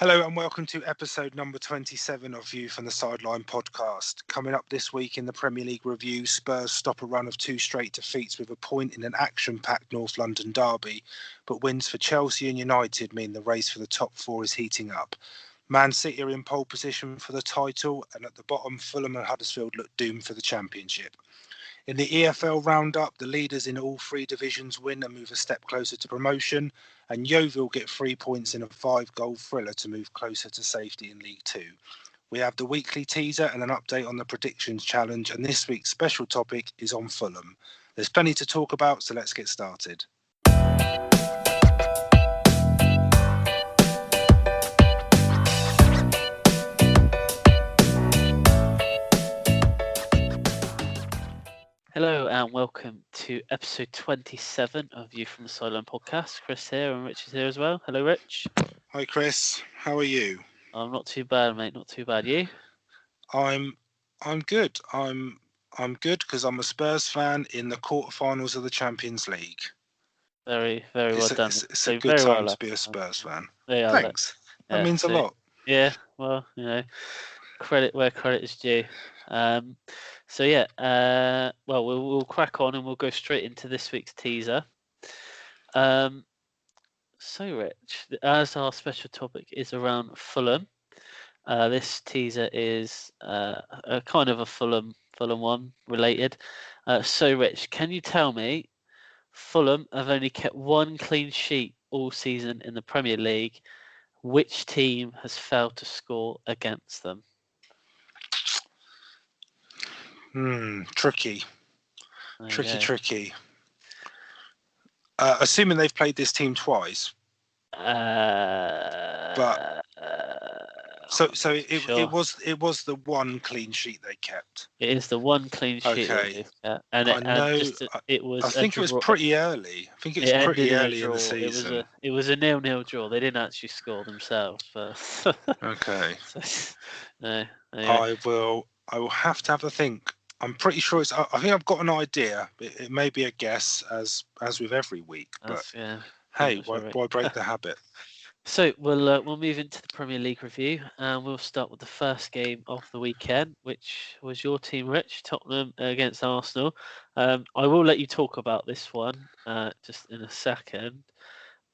Hello and welcome to episode number 27 of View from the Sideline podcast. Coming up this week in the Premier League review, Spurs stop a run of two straight defeats with a point in an action-packed North London derby, but wins for Chelsea and United mean the race for the top four is heating up. Man City are in pole position for the title, and at the bottom, Fulham and Huddersfield look doomed for the championship. In the EFL roundup, the leaders in all three divisions win and move a step closer to promotion, and Yeovil get 3 points in a 5-goal thriller to move closer to safety in League Two. We have the weekly teaser and an update on the predictions challenge, and this week's special topic is on Fulham. There's plenty to talk about, so let's get started. Hello and welcome to episode 27 of View from the Sideline podcast. Chris here and Rich is here as well. Hello, Rich. Hi, Chris. How are you? I'm not too bad, mate. Not too bad. You? I'm good. I'm good because I'm a Spurs fan in the quarterfinals of the Champions League. Very well done. It's a good time to be a Spurs fan. Thanks. That means a lot. Yeah. Well, credit where credit is due. We'll crack on and we'll go straight into this week's teaser. So, Rich, as our special topic is around Fulham, this teaser is a kind of a Fulham one related. So, Rich, can you tell me, Fulham have only kept one clean sheet all season in the Premier League. Which team has failed to score against them? Tricky. Assuming they've played this team twice. It was the one clean sheet they kept. It is the one clean sheet. Okay. It was. I think it was pretty early. I think it was pretty early in the season. It was a 0-0 draw. They didn't actually score themselves, but. Okay. No. I will have to have a think. I'm pretty sure I think I've got an idea. It may be a guess, as with every week. But hey, why break the habit? So we'll move into the Premier League review, and we'll start with the first game of the weekend, which was your team, Rich, Tottenham against Arsenal. I will let you talk about this one just in a second.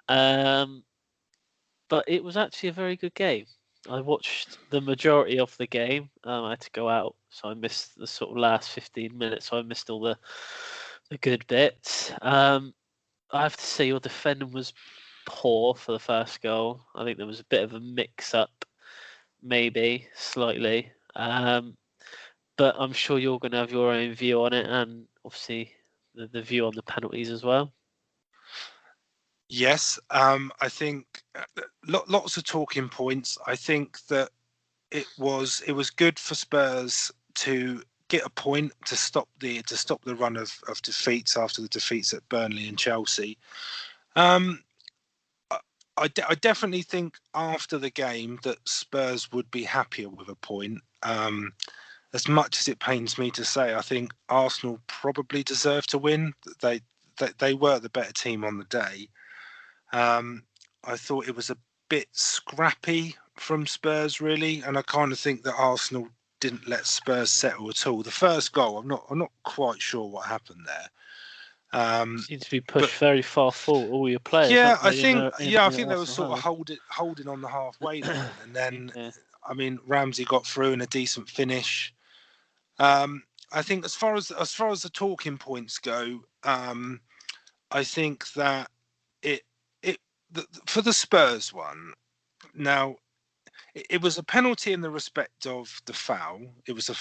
But it was actually a very good game. I watched the majority of the game. I had to go out, so I missed the sort of last 15 minutes. So I missed all the good bits. I have to say your defending was poor for the first goal. I think there was a bit of a mix-up, maybe slightly. But I'm sure you're going to have your own view on it, and obviously the view on the penalties as well. Yes, I think lots of talking points. I think that it was good for Spurs to get a point to stop the run of defeats after the defeats at Burnley and Chelsea. I definitely think after the game that Spurs would be happier with a point. As much as it pains me to say, I think Arsenal probably deserved to win. They were the better team on the day. I thought it was a bit scrappy from Spurs, really, and I kind of think that Arsenal didn't let Spurs settle at all. The first goal, I'm not quite sure what happened there. Seems to be pushed very far forward. All your players. Yeah, I think they were sort of holding on the halfway line, and then I mean Ramsey got through in a decent finish. I think as far as the talking points go, I think that for the Spurs one, now it was a penalty in the respect of the foul. It was a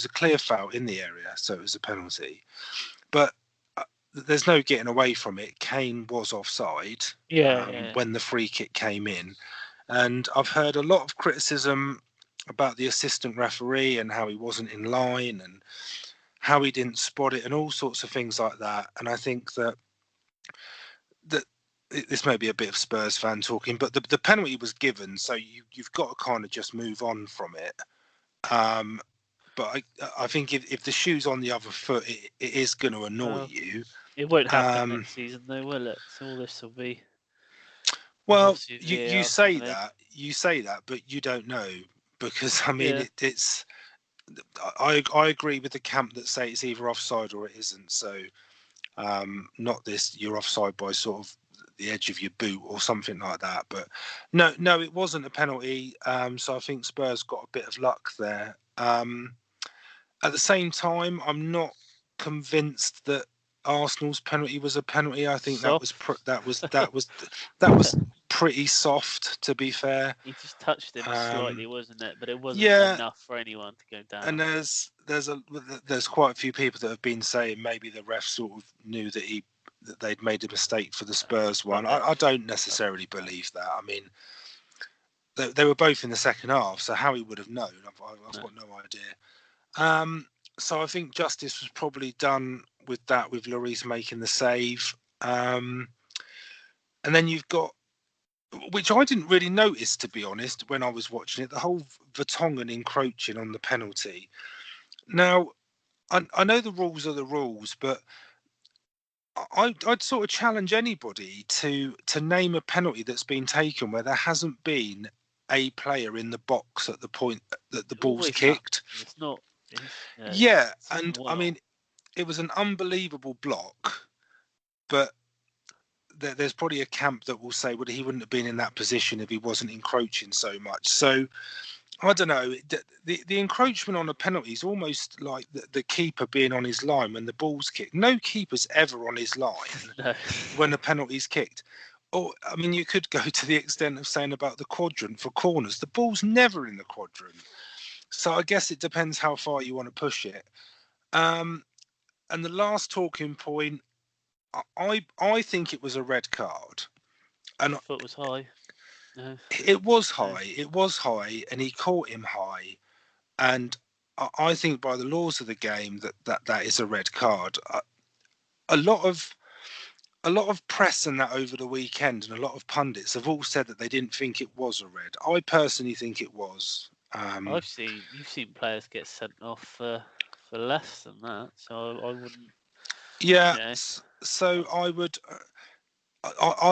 clear foul in the area, so it was a penalty. But there's no getting away from it. Kane was offside when the free kick came in, and I've heard a lot of criticism about the assistant referee and how he wasn't in line and how he didn't spot it and all sorts of things like that. And I think that this may be a bit of Spurs fan talking, but the penalty was given, so you've got to kind of just move on from it. But I think if the shoe's on the other foot, it is going to annoy you. It won't happen next season, though, will it? So all this will be. Well, Obviously, you VAR's say coming in. that, but you don't know because I mean Yeah, it's. I agree with the camp that say it's either offside or it isn't. So not this you're offside by sort of the edge of your boot or something like that. But no, it wasn't a penalty. So I think Spurs got a bit of luck there. At the same time, I'm not convinced that Arsenal's penalty was a penalty. I think that was soft. that was pretty soft, to be fair. He just touched him Um, slightly, wasn't it? But it wasn't yeah, enough for anyone to go and down. there's quite a few people that have been saying maybe the ref sort of knew that they'd made a mistake for the Spurs one. I Rubbish. don't necessarily believe that. I mean, they were both in the second half, so how he would have known, I've No. got no idea. Um, so I think justice was probably done with that, with Lloris making the save. And then you've got, which I didn't really notice, to be honest, when I was watching it, the whole Vertonghen encroaching on the penalty. Now, I know the rules are the rules, but I'd sort of challenge anybody to name a penalty that's been taken where there hasn't been a player in the box at the point that the It ball's always happens. kicked. It's not. Yeah, It's done and I well. mean, it was an unbelievable block, but there's probably a camp that will say, well, he wouldn't have been in that position if he wasn't encroaching so much. So I don't know. The encroachment on a penalty is almost like the keeper being on his line when the ball's kicked. No keeper's ever on his line No. when a penalty's kicked. Or, I mean, you could go to the extent of saying about the quadrant for corners. The ball's never in the quadrant. So I guess it depends how far you want to push it. Um, and the last talking point, I think it was a red card, and Foot was high. No. it was No. high. It was high, and he caught him high. And I think by the laws of the game that is a red card. A lot of a lot of press and that over the weekend, and a lot of pundits have all said that they didn't think it was a red. I personally think it was. You've seen players get sent off for less than that, so I wouldn't. Yeah, You know, so I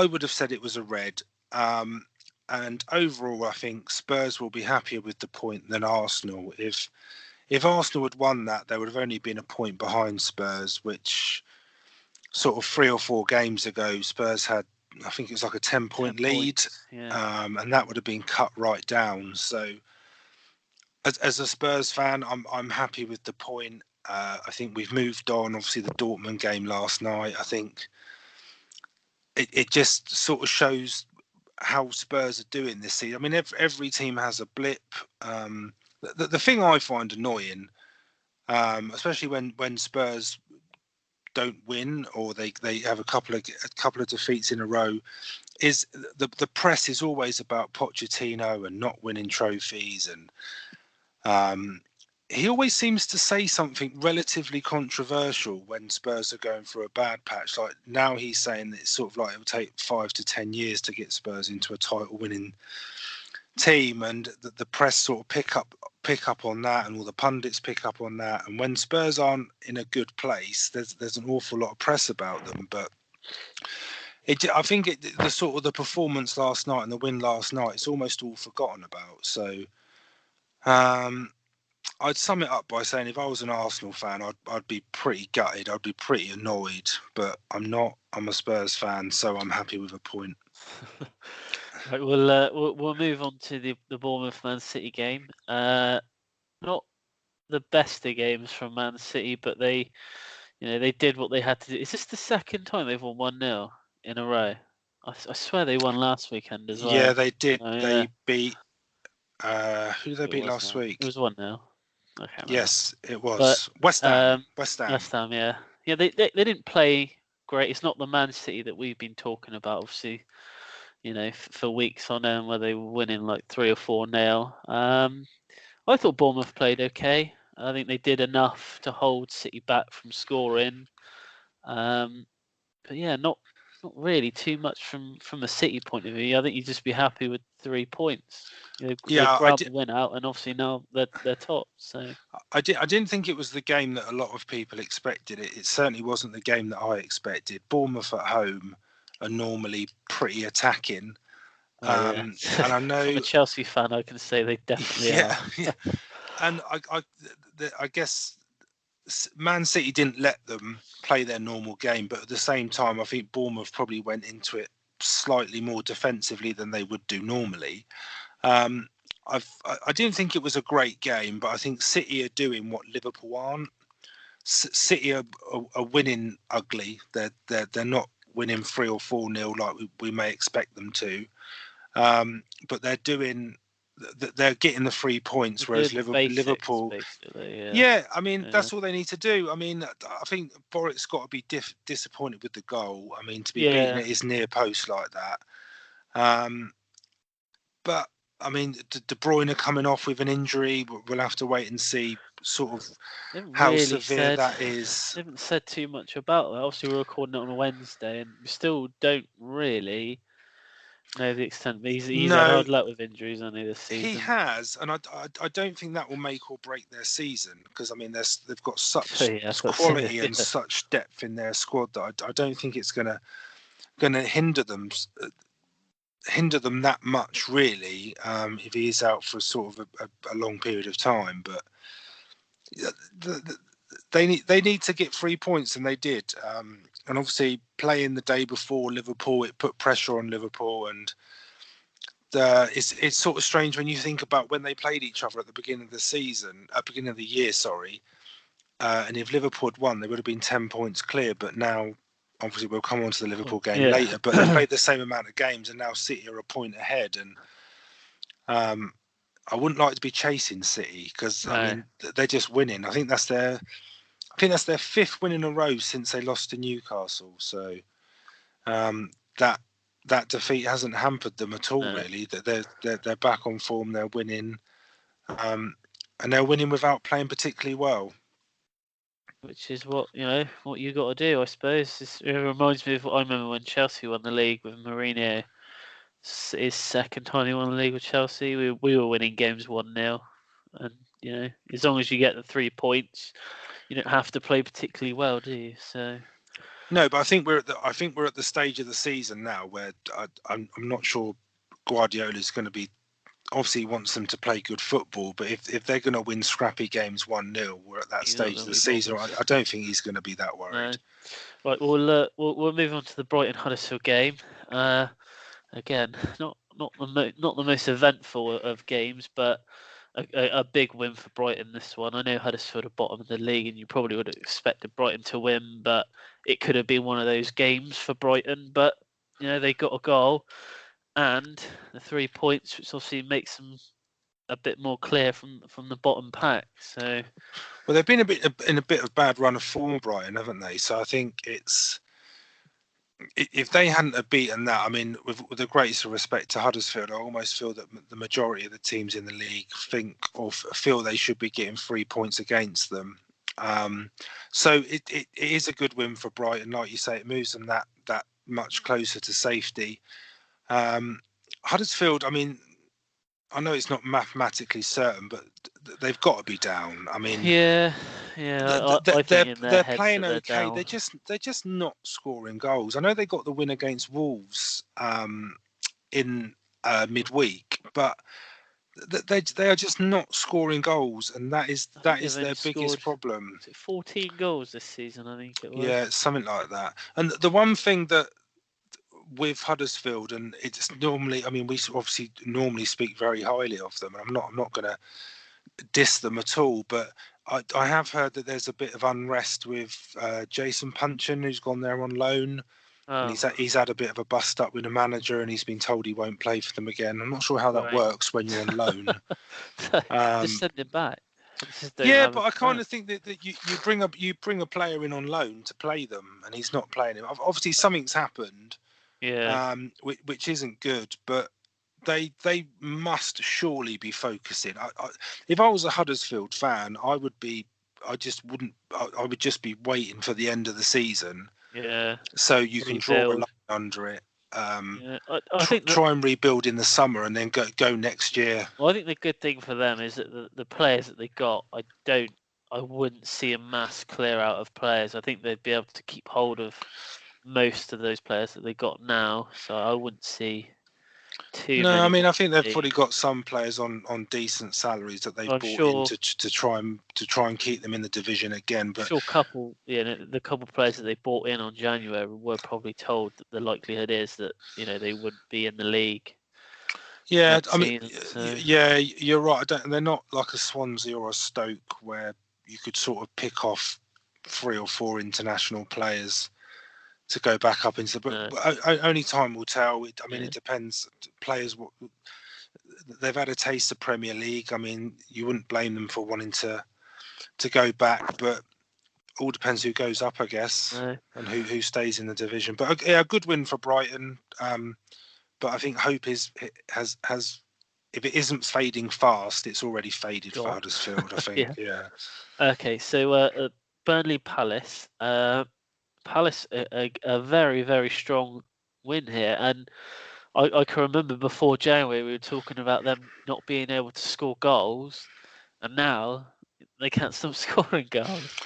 would have said it was a red. Um, and overall, I think Spurs will be happier with the point than Arsenal. If Arsenal had won that, there would have only been a point behind Spurs, which sort of 3 or 4 games ago, Spurs had, I think it was like a 10-point 10 lead, points. Yeah. and that would have been cut right down. So, as a Spurs fan, I'm happy with the point. I think we've moved on. Obviously, the Dortmund game last night, I think it just sort of shows how Spurs are doing this season. I mean, every team has a blip. The thing I find annoying, especially when Spurs don't win or they have a couple of defeats in a row, is the press is always about Pochettino and not winning trophies, and um, he always seems to say something relatively controversial when Spurs are going through a bad patch. Like now he's saying that it's sort of like it'll take 5 to 10 years to get Spurs into a title winning team, and the press sort of pick up on that, and all the pundits pick up on that. And when Spurs aren't in a good place, there's an awful lot of press about them. But I think the sort of the performance last night and the win last night, it's almost all forgotten about. So um, I'd sum it up by saying if I was an Arsenal fan, I'd be pretty gutted. I'd be pretty annoyed, but I'm not. I'm a Spurs fan, so I'm happy with a point. Right, we'll move on to the Bournemouth Man City game. Not the best of games from Man City, but they did what they had to do. Is this the second time they've won 1-0 in a row? I swear they won last weekend as Yeah, well. they did. Oh yeah, They beat. Who did they it beat was last now. It week? was 1-0. I can't remember. Yes, it But was West Ham. um, West Ham. West Ham, yeah, yeah, they didn't play great. It's not the Man City that we've been talking about, obviously. For weeks on end where they were winning like 3 or 4-0. I thought Bournemouth played okay. I think they did enough to hold City back from scoring. But yeah, not really too much from a City point of view. I think you'd just be happy with 3 points. They've Yeah, grabbed the win out, and obviously now they're top. So I didn't think it was the game that a lot of people expected. It certainly wasn't the game that I expected. Bournemouth at home are normally pretty attacking. And I know from a Chelsea fan, I can say they definitely are. yeah. And I guess Man City didn't let them play their normal game, but at the same time, I think Bournemouth probably went into it slightly more defensively than they would do normally. Um, I didn't think it was a great game, but I think City are doing what Liverpool aren't. City are winning ugly. They're not winning 3 or 4-0 like we may expect them to. But they're getting the 3 points, They're whereas doing the basics, Liverpool. basically. Yeah. Yeah, I mean Yeah. that's all they need to do. I mean, I think Boric's got to be disappointed with the goal. I mean, to be beaten Yeah. at his near post like that. Um, but I mean, De Bruyne coming off with an injury, we'll have to wait and see sort of They haven't how really severe said. that is. They haven't said too much about that. Obviously, we're recording it on a Wednesday, and we still don't really know the extent. But he's had No, hard luck with injuries, hasn't he, this he season? has, and I don't think that will make or break their season because I mean they've got So such yeah, I've got to say, quality and yeah. such depth in their squad that I don't think it's gonna hinder them that much really if he is out for sort of a long period of time. But they need to get 3 points, and they did. And obviously playing the day before Liverpool, it put pressure on Liverpool, and it's sort of strange when you think about when they played each other at the beginning of the season, beginning of the year, sorry. And if Liverpool had won, they would have been 10 points clear. But now, obviously, we'll come on to the Liverpool game Yeah. later. But they've played the same amount of games, and now City are a point ahead. And I wouldn't like to be chasing City because I No. mean they're just winning. I think that's their 5th win in a row since they lost to Newcastle. So that defeat hasn't hampered them at all. No. Really, that they're back on form. They're winning, and they're winning without playing particularly well. Which is what what you got to do, I suppose. It reminds me of what I remember when Chelsea won the league with Mourinho. His second time he won the league with Chelsea, we were winning games 1-0, and as long as you get the 3 points, you don't have to play particularly well, do you? So No, but I think we're at the stage of the season now where I'm not sure Guardiola's going to be. Obviously, he wants them to play good football, but if they're going to win scrappy games 1-0, we're at that he's not stage of going the to be season. bothered. I don't think he's going to be that No. worried. Right, we'll move on to the Brighton Huddersfield game. Again, not the most eventful of games, but a big win for Brighton. This one, I know Huddersfield are bottom of the league, and you probably would have expected Brighton to win, but it could have been one of those games for Brighton. But they got a goal and the 3 points, which obviously makes them a bit more clear from the bottom pack. So Well, they've been in a bit of bad run of form, Brighton, haven't they? So I think if they hadn't have beaten that, I mean, with the greatest respect to Huddersfield, I almost feel that the majority of the teams in the league think or feel they should be getting 3 points against them. So it is a good win for Brighton, like you say. It moves them that much closer to safety. Huddersfield, I mean, I know it's not mathematically certain, but they've got to be down. I mean, yeah, I think in their they're heads playing that they're okay. down. They're just not scoring goals. I know they got the win against Wolves in midweek, but they are just not scoring goals, and that I think they've is only their biggest scored problem. 14 goals this season. I think it was. Yeah, something like that. And the one thing that with Huddersfield, and it's normally, I mean, we obviously normally speak very highly of them, and I'm not going to diss them at all, but I have heard that there's a bit of unrest with Jason Punchin, who's gone there on loan, and Oh, he's had a bit of a bust up with the manager, and he's been told he won't play for them again. I'm not sure how that right. works when you're on loan. Just Um, send him back. Just don't yeah, have but him I kind back. of think that you bring a player in on loan to play them, and he's not playing him. Obviously, something's happened, Yeah, which isn't good, but they must surely be focusing. If I was a Huddersfield fan, I would be. I just wouldn't. I would just be waiting for the end of the season yeah. so you can draw a line Rebuild. under it. Yeah, I think that. Try and rebuild in the summer and then go next year. Well, I think the good thing for them is that the players that they got, I wouldn't see a mass clear out of players. I think they'd be able to keep hold of most of those players that they got now. So I wouldn't see. too No, I many. mean, I think they've League. probably got some players on decent salaries that they've I'm brought in sure. to try and keep them in the division again. But Sure, the couple players that they bought in on January were probably told that the likelihood is that they wouldn't be in the league yeah, next I mean, season. So yeah, you're right. They're not like a Swansea or a Stoke where you could sort of pick off 3 or 4 international players to go back up into. But, no, only time will tell. I mean, yeah. it depends. Players, they've had a taste of Premier League. I mean, you wouldn't blame them for wanting to go back, but all depends who goes up, I guess, No. and who stays in the division. But yeah, a good win for Brighton. But I think hope has if it isn't fading fast, it's already faded for Gone. Huddersfield. I think. Yeah. Yeah. Okay, so Burnley Palace. Palace a very very strong win here, and I can remember before January we were talking about them not being able to score goals, and now they can't stop scoring goals.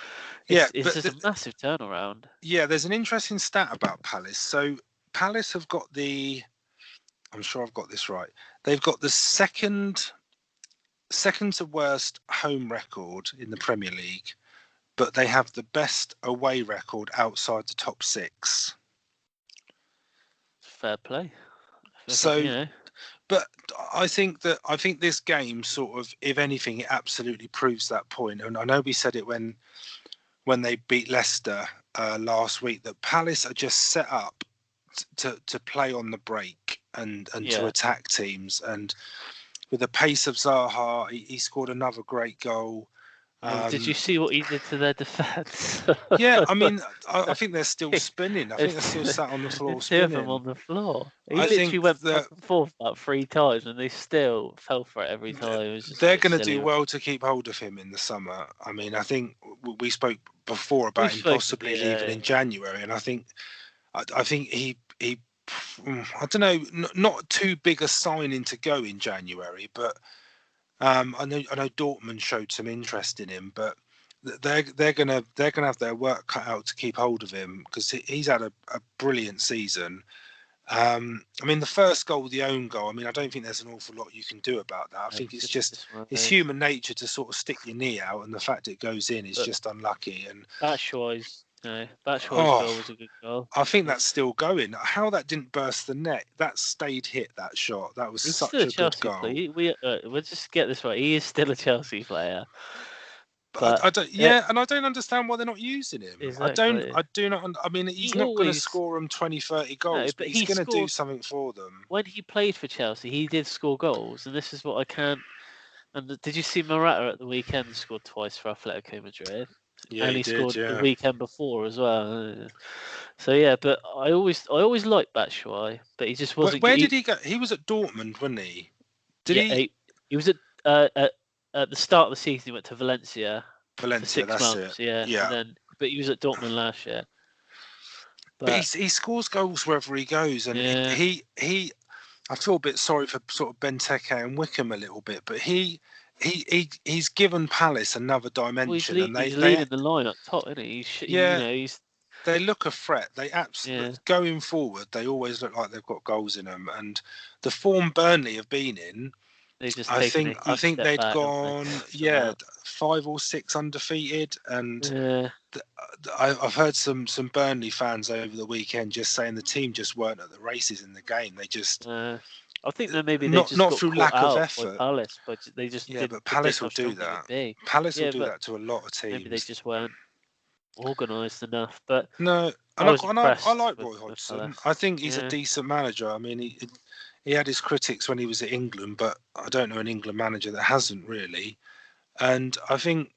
Yeah, It's but just a massive turnaround. yeah, there's an interesting stat about Palace. So Palace have got I'm sure I've got this right. They've got the second to worst home record in the Premier League, but they have the best away record outside the top 6. Fair play. So, but I think this game sort of, if anything, it absolutely proves that point. And I know we said it when they beat Leicester last week, that Palace are just set up to play on the break and to attack teams. And with the pace of Zaha, he scored another great goal. Did you see what he did to their defence? Yeah, I mean, I think they're still spinning. I think they're still sat on the floor Two of them spinning. on the floor. He I literally think went back that and forth about 3 times, and they still fell for it every time. It was just they're going to do well to keep hold of him in the summer. I mean, I think we spoke before about him possibly leaving in January, and I think he I don't know, not too big a signing to go in January, but I know Dortmund showed some interest in him, but they're gonna have their work cut out to keep hold of him because he's had a brilliant season. I mean, the first goal, the own goal. I mean, I don't think there's an awful lot you can do about that. I think it's just it's human nature to sort of stick your knee out, and the fact it goes in is just unlucky. And Batshuayi's goal was a good goal. I think that's still going. How that didn't burst the net, that stayed hit. That shot, that was He's such still a good goal. We'll just get this right. He is still a Chelsea player. But I don't. Yeah, and I don't understand why they're not using him. Exactly. I do not. I mean, he's not going to score them 20, 30 goals, but he's going to do something for them. When he played for Chelsea, he did score goals, and this is what I can't. And did you see Morata at the weekend scored twice for Atletico Madrid? Yeah, and he scored did, the weekend before as well. So yeah, but I always liked Batshuayi, but he just wasn't. Where did he go? He was at Dortmund, wasn't he? He was at the start of the season. He went to Valencia for 6 months. Yeah. And then, but he was at Dortmund last year. But he scores goals wherever he goes, and he I feel a bit sorry for sort of Benteke and Wickham a little bit, but he's given Palace another dimension, and he's leading the line up top, isn't he? They look a threat. They absolutely going forward. They always look like they've got goals in them, and the form Burnley have been in. I think they'd gone 5 or 6 undefeated, and I've heard some Burnley fans over the weekend just saying the team just weren't at the races in the game. They just I think that maybe not through lack of effort. Palace, but they just but Palace will do that. Palace will do that to a lot of teams. Maybe they just weren't organised enough. But no, I like Roy Hodgson. I think he's a decent manager. I mean, he had his critics when he was at England, but I don't know an England manager that hasn't really. And I think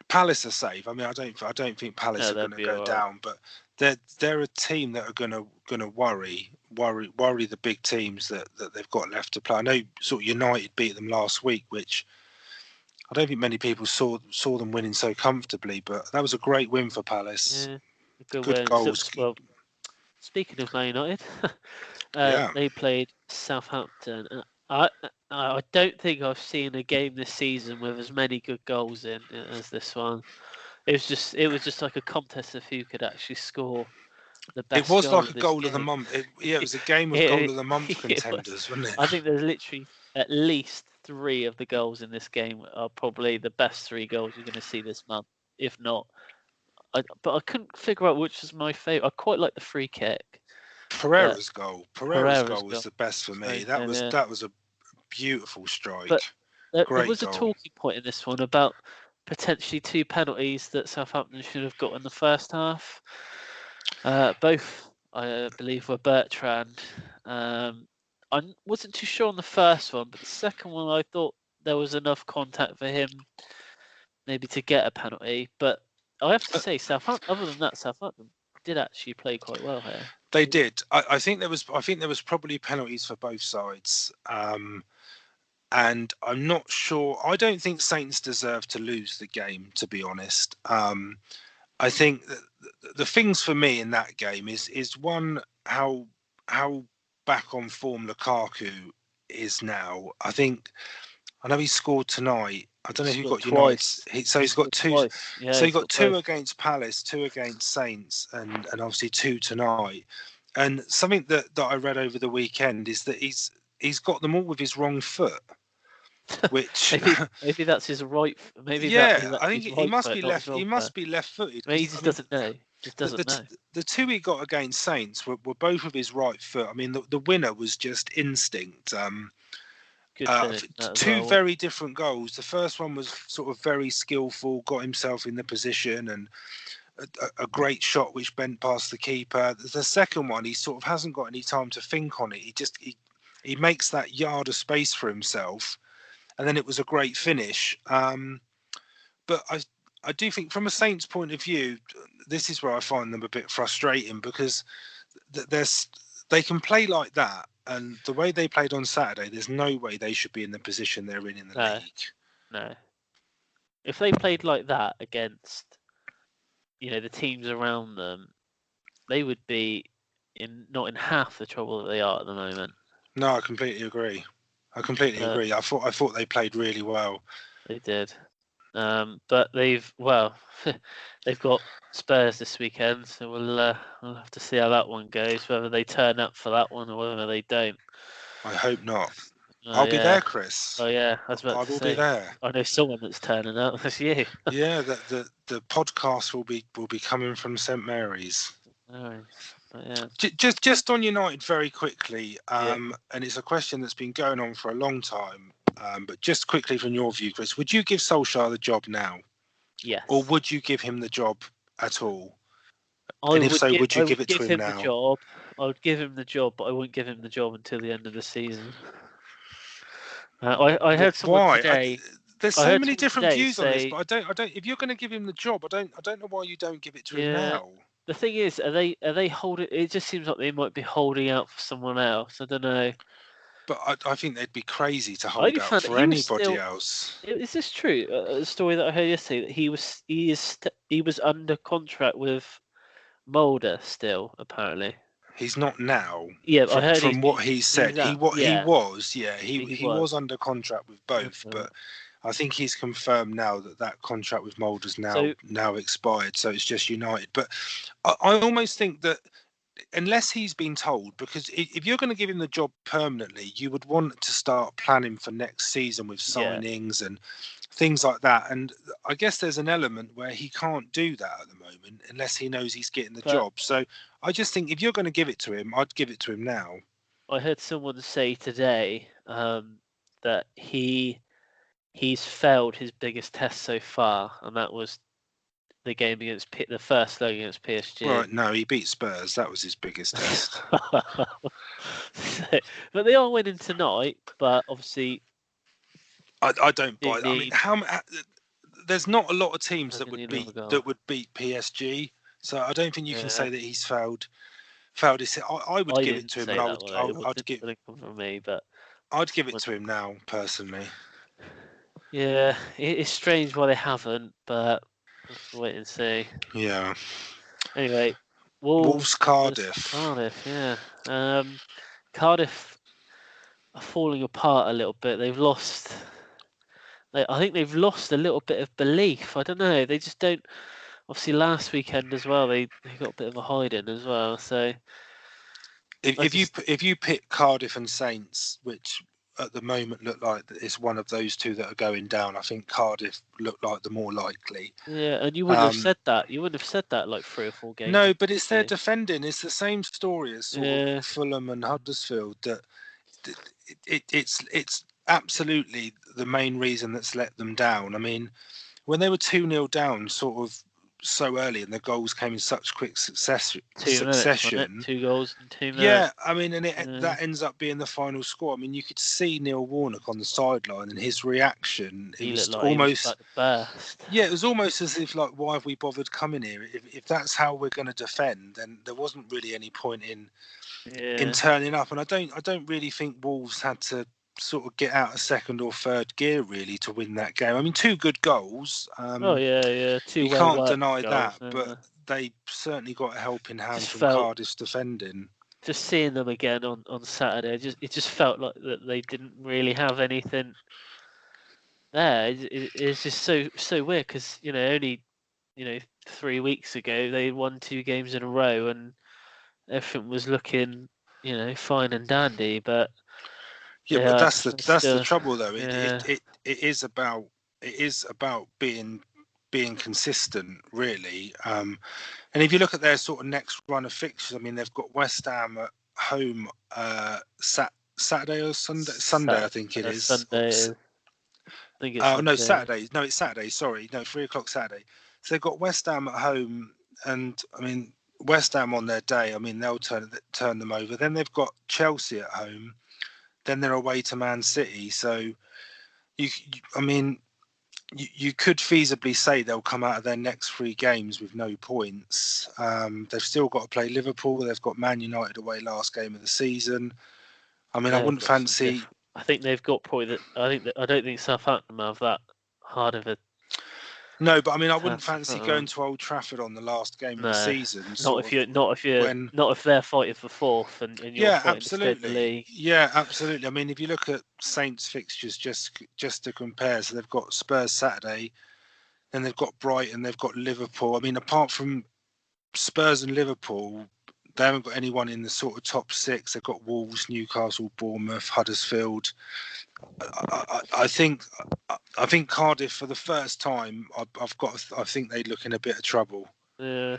Palace are safe. I mean, I don't think Palace are going to go down, but they're a team that are going to worry the big teams that they've got left to play. I know sort of United beat them last week, which I don't think many people saw them winning so comfortably, but that was a great win for Palace. Yeah, good goals. Well, speaking of Man United, they played Southampton. I don't think I've seen a game this season with as many good goals in as this one. It was just like a contest of who could actually score the It best was goal like of a this goal of the game. month. It was a game of goal It, of the month it was. contenders, wasn't it? I think there's literally at least 3 of the goals in this game are probably the best 3 goals you're going to see this month, if not. But I couldn't figure out which was my favourite. I quite like the free kick. Pereira's goal Pereira's was goal. the best for me. So, That was yeah. a beautiful strike. But there Great was a goal. talking point in this one about potentially 2 penalties that Southampton should have got in the first half. Both, I believe, were Bertrand. I wasn't too sure on the first one, but the second one, I thought there was enough contact for him maybe to get a penalty. But I have to say, Southampton. Other than that, Southampton did actually play quite well here. They did. I think there was probably penalties for both sides. And I'm not sure. I don't think Saints deserve to lose the game, to be honest. I think the things for me in that game is one, how back on form Lukaku is now. I know he scored tonight. I don't know if he got Twice. United. So he's got 2. Twice. Yeah, So he got 2 both. against Palace, 2 against Saints, and obviously 2 tonight. And something that I read over the weekend is that he's got them all with his wrong foot. Which maybe that's his right. Maybe yeah, I think his he right must foot, be not his left. He wrong must foot. be left-footed. Maybe he just doesn't know. Just doesn't know. The 2 he got against Saints were both with his right foot. I mean, the winner was just instinct. Good finish. 2 very different goals. The first one was sort of very skillful, got himself in the position, and a great shot which bent past the keeper. The second one, he sort of hasn't got any time to think on it. He makes that yard of space for himself, and then it was a great finish. But I do think, from a Saints point of view, this is where I find them a bit frustrating, because they can play like that, and the way they played on Saturday, there's no way they should be in the position they're in the league. No. If they played like that against, the teams around them, they would be not in half the trouble that they are at the moment. No, I completely agree. I thought they played really well. They did. But they've got Spurs this weekend, so we'll have to see how that one goes. Whether they turn up for that one or whether they don't. I hope not. I'll be there, Chris. Oh yeah, I was about to say. I will be there. I know someone that's turning up. That's you. Yeah, the podcast will be coming from St Mary's. Yeah. Just on United very quickly, and it's a question that's been going on for a long time. But just quickly, from your view, Chris, would you give Solskjaer the job now? Yes. Or would you give him the job at all? Would you give it to him now? I would give him the job, but I wouldn't give him the job until the end of the season. I heard someone today. There's so many different views on this, but I don't. If you're going to give him the job, I don't know why you don't give it to him now. The thing is, are they holding? It just seems like they might be holding out for someone else. I don't know. But I think they'd be crazy to hold out for anybody else. Is this true? A story that I heard yesterday, that he was under contract with Mulder still, apparently. He's not now. Yeah, I heard from what he said. He was under contract with both, but I think he's confirmed now that contract with Mulder's now expired, so it's just United. But I almost think that, unless he's been told, because if you're going to give him the job permanently, you would want to start planning for next season with signings and things like that. And I guess there's an element where he can't do that at the moment unless he knows he's getting the job. So I just think if you're going to give it to him, I'd give it to him now. I heard someone say today that he's failed his biggest test so far, and that was the game against the first leg against PSG. Right, no, he beat Spurs. That was his biggest test. But they are winning tonight. But obviously, I don't buy that. I mean, there's not a lot of teams that would beat PSG. So I don't think you can say that he's failed his. I would give it to him, and I'd give it from me, but I'd give it to him now, personally. Yeah, it's strange why they haven't, but let's wait and see. Yeah. Anyway, Wolves Cardiff. Yeah. Cardiff are falling apart a little bit. They've lost. I think they've lost a little bit of belief. I don't know. They just don't. obviously last weekend as well, they got a bit of a hiding as well. So If you pick Cardiff and Saints, which at the moment look like it's one of those two that are going down, I think Cardiff look like the more likely. yeah, and you wouldn't have said that. You wouldn't have said that like 3 or 4 games No, ago, but it's would their you? defending. It's the same story as sort of Yeah. Fulham and Huddersfield. That it's absolutely the main reason that's let them down. I mean, when they were 2-0 down, sort of so early, and the goals came in such quick 2 minutes, wasn't it? succession. 2 goals in 2 minutes. Yeah, I mean, and Yeah. that ends up being the final score. I mean, you could see Neil Warnock on the sideline and his reaction. It He was looked like he was almost, about to burst. yeah, it was almost as if like, why have we bothered coming here? If that's how we're going to defend, then there wasn't really any point in Yeah. turning up. And I don't really think Wolves had to sort of get out of second or third gear really to win that game. I mean, two good goals. Oh yeah. Two You well can't worked deny goals. that, but they certainly got a helping hand Just from felt Cardiff's defending. just seeing them again on Saturday. It just felt like that they didn't really have anything there. It's just so weird because only 3 weeks ago they won 2 games in a row and everything was looking fine and dandy, but Yeah, but it's that's the still trouble though. yeah. It is about being consistent, really. And if you look at their sort of next run of fixtures, I mean, they've got West Ham at home Saturday or Sunday, I think it is. Sunday. I think it's Oh no, Sunday. Saturday. No, it's Saturday. Sorry, no, 3 o'clock Saturday. So they've got West Ham at home, and I mean West Ham on their day. I mean they'll turn them over. Then they've got Chelsea at home. Then they're away to Man City. So I mean, you could feasibly say they'll come out of their next 3 games with no points. They've still got to play Liverpool. They've got Man United away last game of the season. I mean, I They've wouldn't got some fancy. I think they've got probably that. I don't think Southampton have that hard of a No, but I mean, I wouldn't task in fancy front of going them. to Old Trafford on the last game of the No, season, not sort if of you're not if you're when. not if they're fighting for fourth and you're Yeah, fighting to stay in the absolutely. league. Yeah, absolutely. I mean, if you look at Saints fixtures, just to compare, so they've got Spurs Saturday, then they've got Brighton, they've got Liverpool. I mean, apart from Spurs and Liverpool, they haven't got anyone in the sort of top 6. They've got Wolves, Newcastle, Bournemouth, Huddersfield. I think Cardiff for the first time. I think they look in a bit of trouble, Yeah,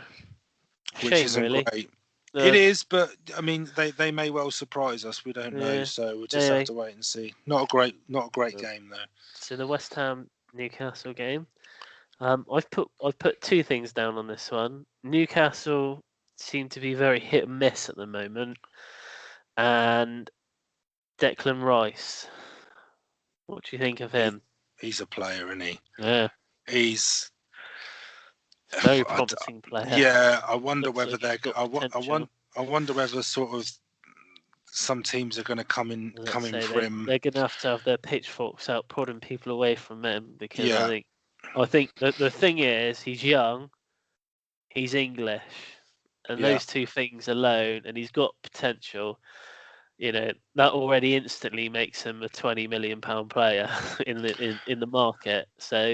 which shame isn't really. great. It Yeah, is, but I mean, they may well surprise us. We don't know, yeah. so we'll just have Anyway, to wait and see. Not a great game though. so the West Ham Newcastle game. I've put 2 things down on this one. Newcastle seem to be very hit and miss at the moment, and Declan Rice. What do you think of He, him? he's a player, isn't he? Yeah, He's very I, promising player. yeah. I wonder Looks whether like he's they're. got I potential. want. I wonder whether sort of some teams are going to Let's come in say for him. they're going to have their pitchforks out, prodding people away from him because Yeah, I think that the thing is he's young, he's English, and yeah, those 2 things alone, and he's got potential. That already instantly makes him a £20 million player in the market. So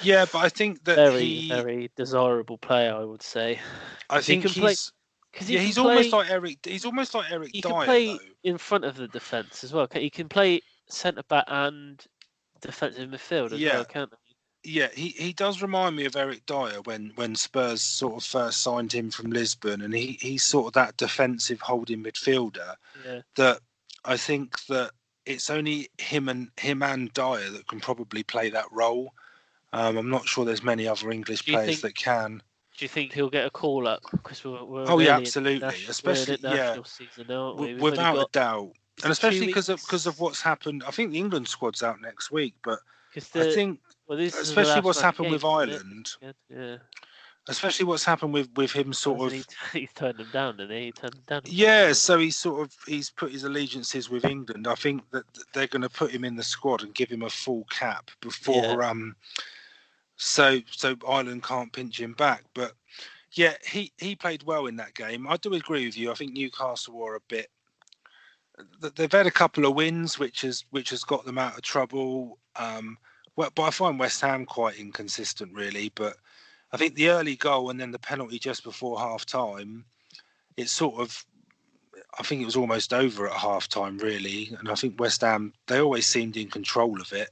yeah. But I think that very very desirable player, I would say, I because he think can play. he's. Because he Yeah, can he's almost play. like Eric. He's almost like Eric He can Dyer, play though. in front of the defence as well. He can play centre back and defensive midfield as well, Yeah, can't he? yeah. He does remind me of Eric Dyer when Spurs sort of first signed him from Lisbon, and he's sort of that defensive holding midfielder Yeah. that I think that it's only him and Dyer that can probably play that role. I'm not sure there's many other English Do you players think? that can. Do you think he'll get a call up? Because we're Oh yeah, nearly in absolutely. we're in Especially yeah, international season, now, aren't we? We've only without a got doubt, is and it two especially because of weeks? what's happened. I think the England squad's out next week, but Because I think this is the especially last what's run of happened with games, isn't it? Ireland, Yeah. especially what's happened with him sort Hasn't of. he turned them down, didn't he? He turned them down, Yeah, unfortunately. so he's put his allegiances with England. I think that they're going to put him in the squad and give him a full cap Yeah. before so Ireland can't pinch him back. But yeah, he played well in that game. I do agree with you. I think Newcastle were a bit. They've had a couple of wins, which has got them out of trouble. But I find West Ham quite inconsistent, really. But I think the early goal and then the penalty just before half time, it's sort of, I think it was almost over at half time, really. And I think West Ham, they always seemed in control of it.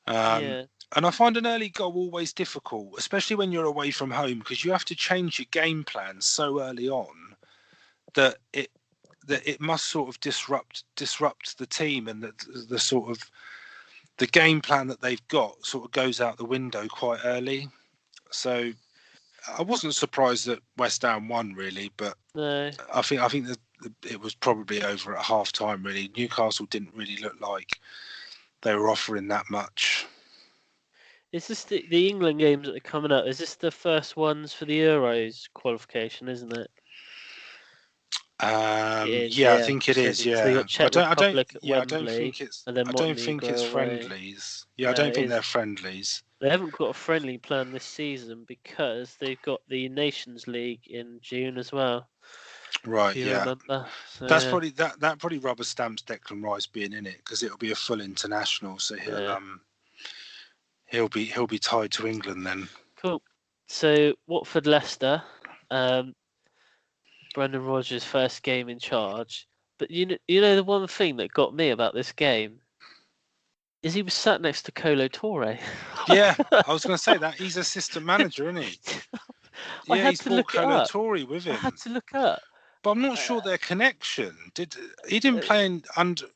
Yeah, And I find an early goal always difficult, especially when you're away from home, because you have to change your game plan so early on that it must sort of disrupt the team, and the sort of the game plan that they've got sort of goes out the window quite early. So I wasn't surprised that West Ham won, really, but no. I think that it was probably over at half time. Really, Newcastle didn't really look like they were offering that much. Is this the England games that are coming up? Is this the first ones for the Euros qualification, isn't it? It is, Yeah, I yeah. think it is. So you Yeah, got Czech Republic at Yeah, I don't Wembley, think it's. and then I don't think it's Montenegro away. friendlies. Yeah, I No, don't it think they're is. friendlies. They haven't got a friendly plan this season because they've got the Nations League in June as well. Right. If you Yeah. remember, so, That's probably that probably rubber stamps Declan Rice being in it, because it'll be a full international, so yeah. he'll be tied to England then. Cool. So Watford Leicester, Brendan Rodgers' first game in charge. But you know the one thing that got me about this game is he was sat next to Colo Torre. Yeah, I was going to say that he's assistant manager, isn't he? I Yeah, had he's to brought look it Colo up. Torre with I had him, to look up. but I'm not sure Uh, their connection. He didn't play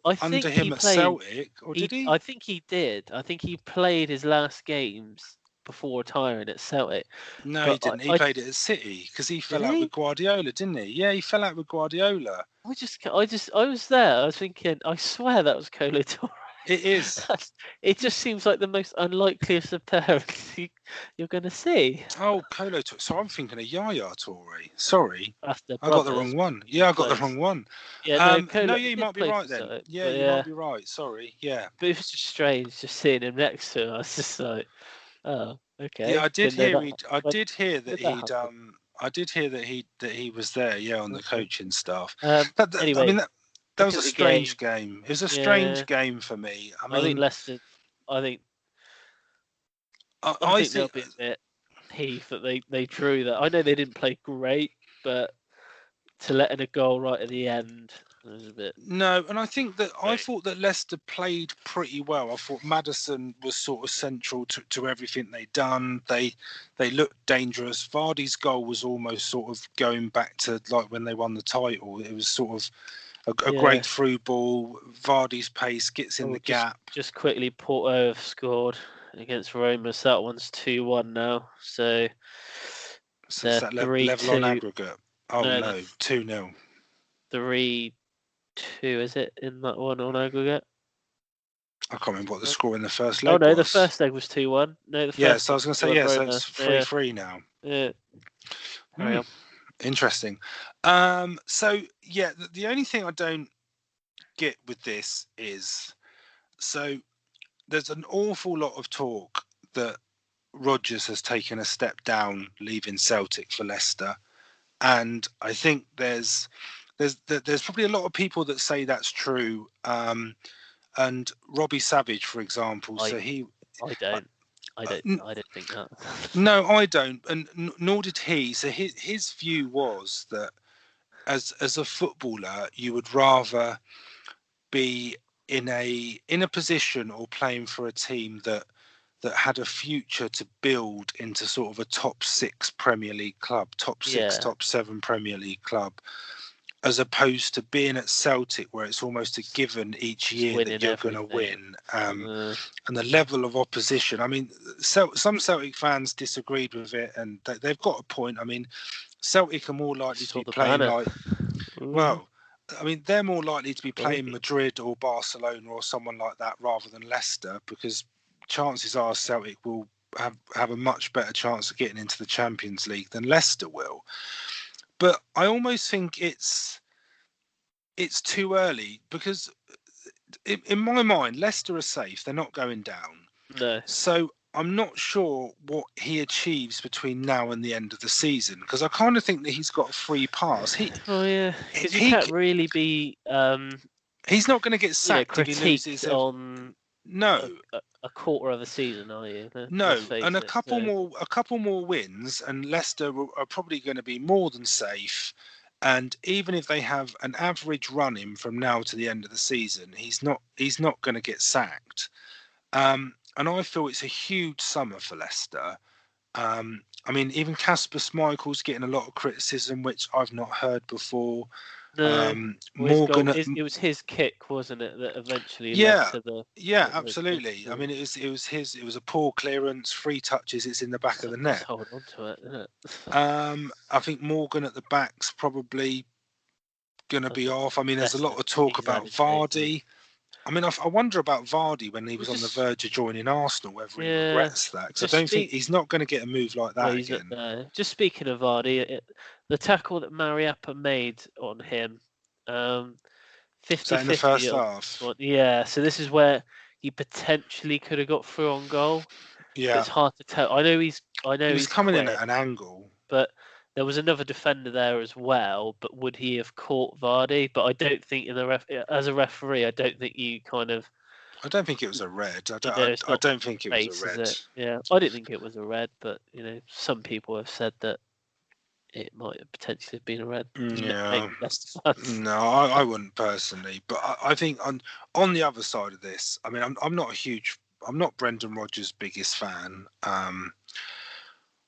I under think he him at played. Celtic, or did he? I think he did. I think he played his last games before retiring at Celtic. No, he But didn't. He I played it at City because he did fell out with he? Guardiola, didn't he? Yeah, he fell out with Guardiola. I was there. I was thinking. I swear that was Colo Torre. It is. It just seems like the most unlikeliest of parents you're going to see. Oh, Colo Torre. So I'm thinking of Yaya Toure. Sorry, That's their I got the wrong brothers. one. Yeah, I got the Close. wrong one. Yeah, no, No, Colo. yeah, He you did might be play right for then. Celtic, Yeah, but you might yeah, be right. Sorry. Yeah. but it was just strange just seeing him next to him. I was just like, oh, Yeah, okay, I did didn't know hear that. I When did hear that did that he'd happen? I did hear that he was there, yeah, on the Okay. coaching staff. I mean Anyway, that was looking a at the game, strange game. It was a strange yeah, game for me. I I think mean, Leicester. I think I I think they'll think be a bit peeved that they drew that. I know they didn't play great, but to let in a goal right at the end was a bit no, and I strange. thought that Leicester played pretty well. I thought Maddison was sort of central to everything they'd done. They looked dangerous. Vardy's goal was almost sort of going back to like when they won the title. It was sort of a Yeah. great through ball. Vardy's pace gets in Oh, the gap. just quickly, Porto have scored against Roma. So that one's 2-1 now. So So it's they're that three level on two. aggregate. Oh No, no, 2-0. 3-2. Is it in that one on aggregate? I can't remember what the score in the first Oh leg no, the was. first leg was 2-1. No, the Yeah, first so I leg was going was to say, 2-1 yeah, so Roma. it's Yeah, 3-3 now. yeah. Carry on. Interesting. So yeah, the only thing I don't get with this is, so there's an awful lot of talk that Rodgers has taken a step down leaving Celtic for Leicester, and I think there's probably a lot of people that say that's true. And Robbie Savage, for example, I so he. I Uh, don't. uh, I don't think that. no, I don't, and nor did he. So his view was that as a footballer, you would rather be in a position or playing for a team that had a future to build into sort of a top six Premier League club, top six, Yeah. top seven Premier League club, as opposed to being at Celtic, where it's almost a given each Just year that winning you're going to everything. win. And the level of opposition. I mean, some Celtic fans disagreed with it, and they've got a point. I mean, Celtic are more likely to Saw be the playing banner. like, Ooh, well, I mean, they're more likely to be playing crikey. Madrid or Barcelona or someone like that rather than Leicester, because chances are Celtic will have a much better chance of getting into the Champions League than Leicester will. But I almost think it's too early, because in my mind, Leicester are safe. They're not going down. No. So I'm not sure what he achieves between now and the end of the season, because I kind of think that he's got a free pass. Oh yeah, because you He can't really be he's not going to get sacked if he critiqued loses. on No, a quarter of a season, are you? Let's no, and face a it. couple So, more, a couple more wins, and Leicester are probably going to be more than safe. And even if they have an average run in from now to the end of the season, he's not going to get sacked. And I feel it's a huge summer for Leicester. I mean, even Casper Schmeichel's getting a lot of criticism, which I've not heard before. no, well, his goal, Morgan, it was his kick, wasn't it, that eventually led yeah, to the. yeah, The absolutely. I mean, it was a poor clearance, 3 touches, it's in the back of the just net. hold on to it, isn't it? I think Morgan at the back's probably going to be off. I mean, there's a lot of talk about Exaggerating. Vardy. I mean, I wonder about Vardy when he Well, was on the just verge of joining Arsenal, whether he yeah, regrets that. Because I just don't think speak. he's not going to get a move like Well, that he's again. just speaking of Vardy, the tackle that Mariappa made on him, Is that in the 50-50 first on this half? one. Yeah, so this is where he potentially could have got through on goal, but Yeah. it's hard to tell. I know He was he's coming in quick, at an angle. but there was another defender there as well. But would he have caught Vardy? But I don't think as a referee, I don't think you kind of I don't think it was a red. it's I not don't think it was a face, is red. it? Yeah, I didn't think it was a red, but some people have said that it might have potentially have been a red. Yeah. Maybe less fans. No, I wouldn't personally. But I think on the other side of this, I mean, I'm not Brendan Rodgers' biggest fan.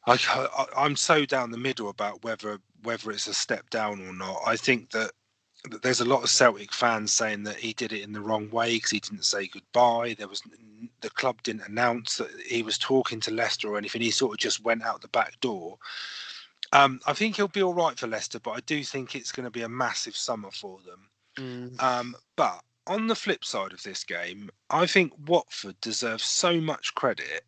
I'm so down the middle about whether it's a step down or not. I think that there's a lot of Celtic fans saying that he did it in the wrong way because he didn't say goodbye. The club didn't announce that he was talking to Leicester or anything. He sort of just went out the back door. I think he'll be all right for Leicester, but I do think it's going to be a massive summer for them. But on the flip side of this game, I think Watford deserves so much credit.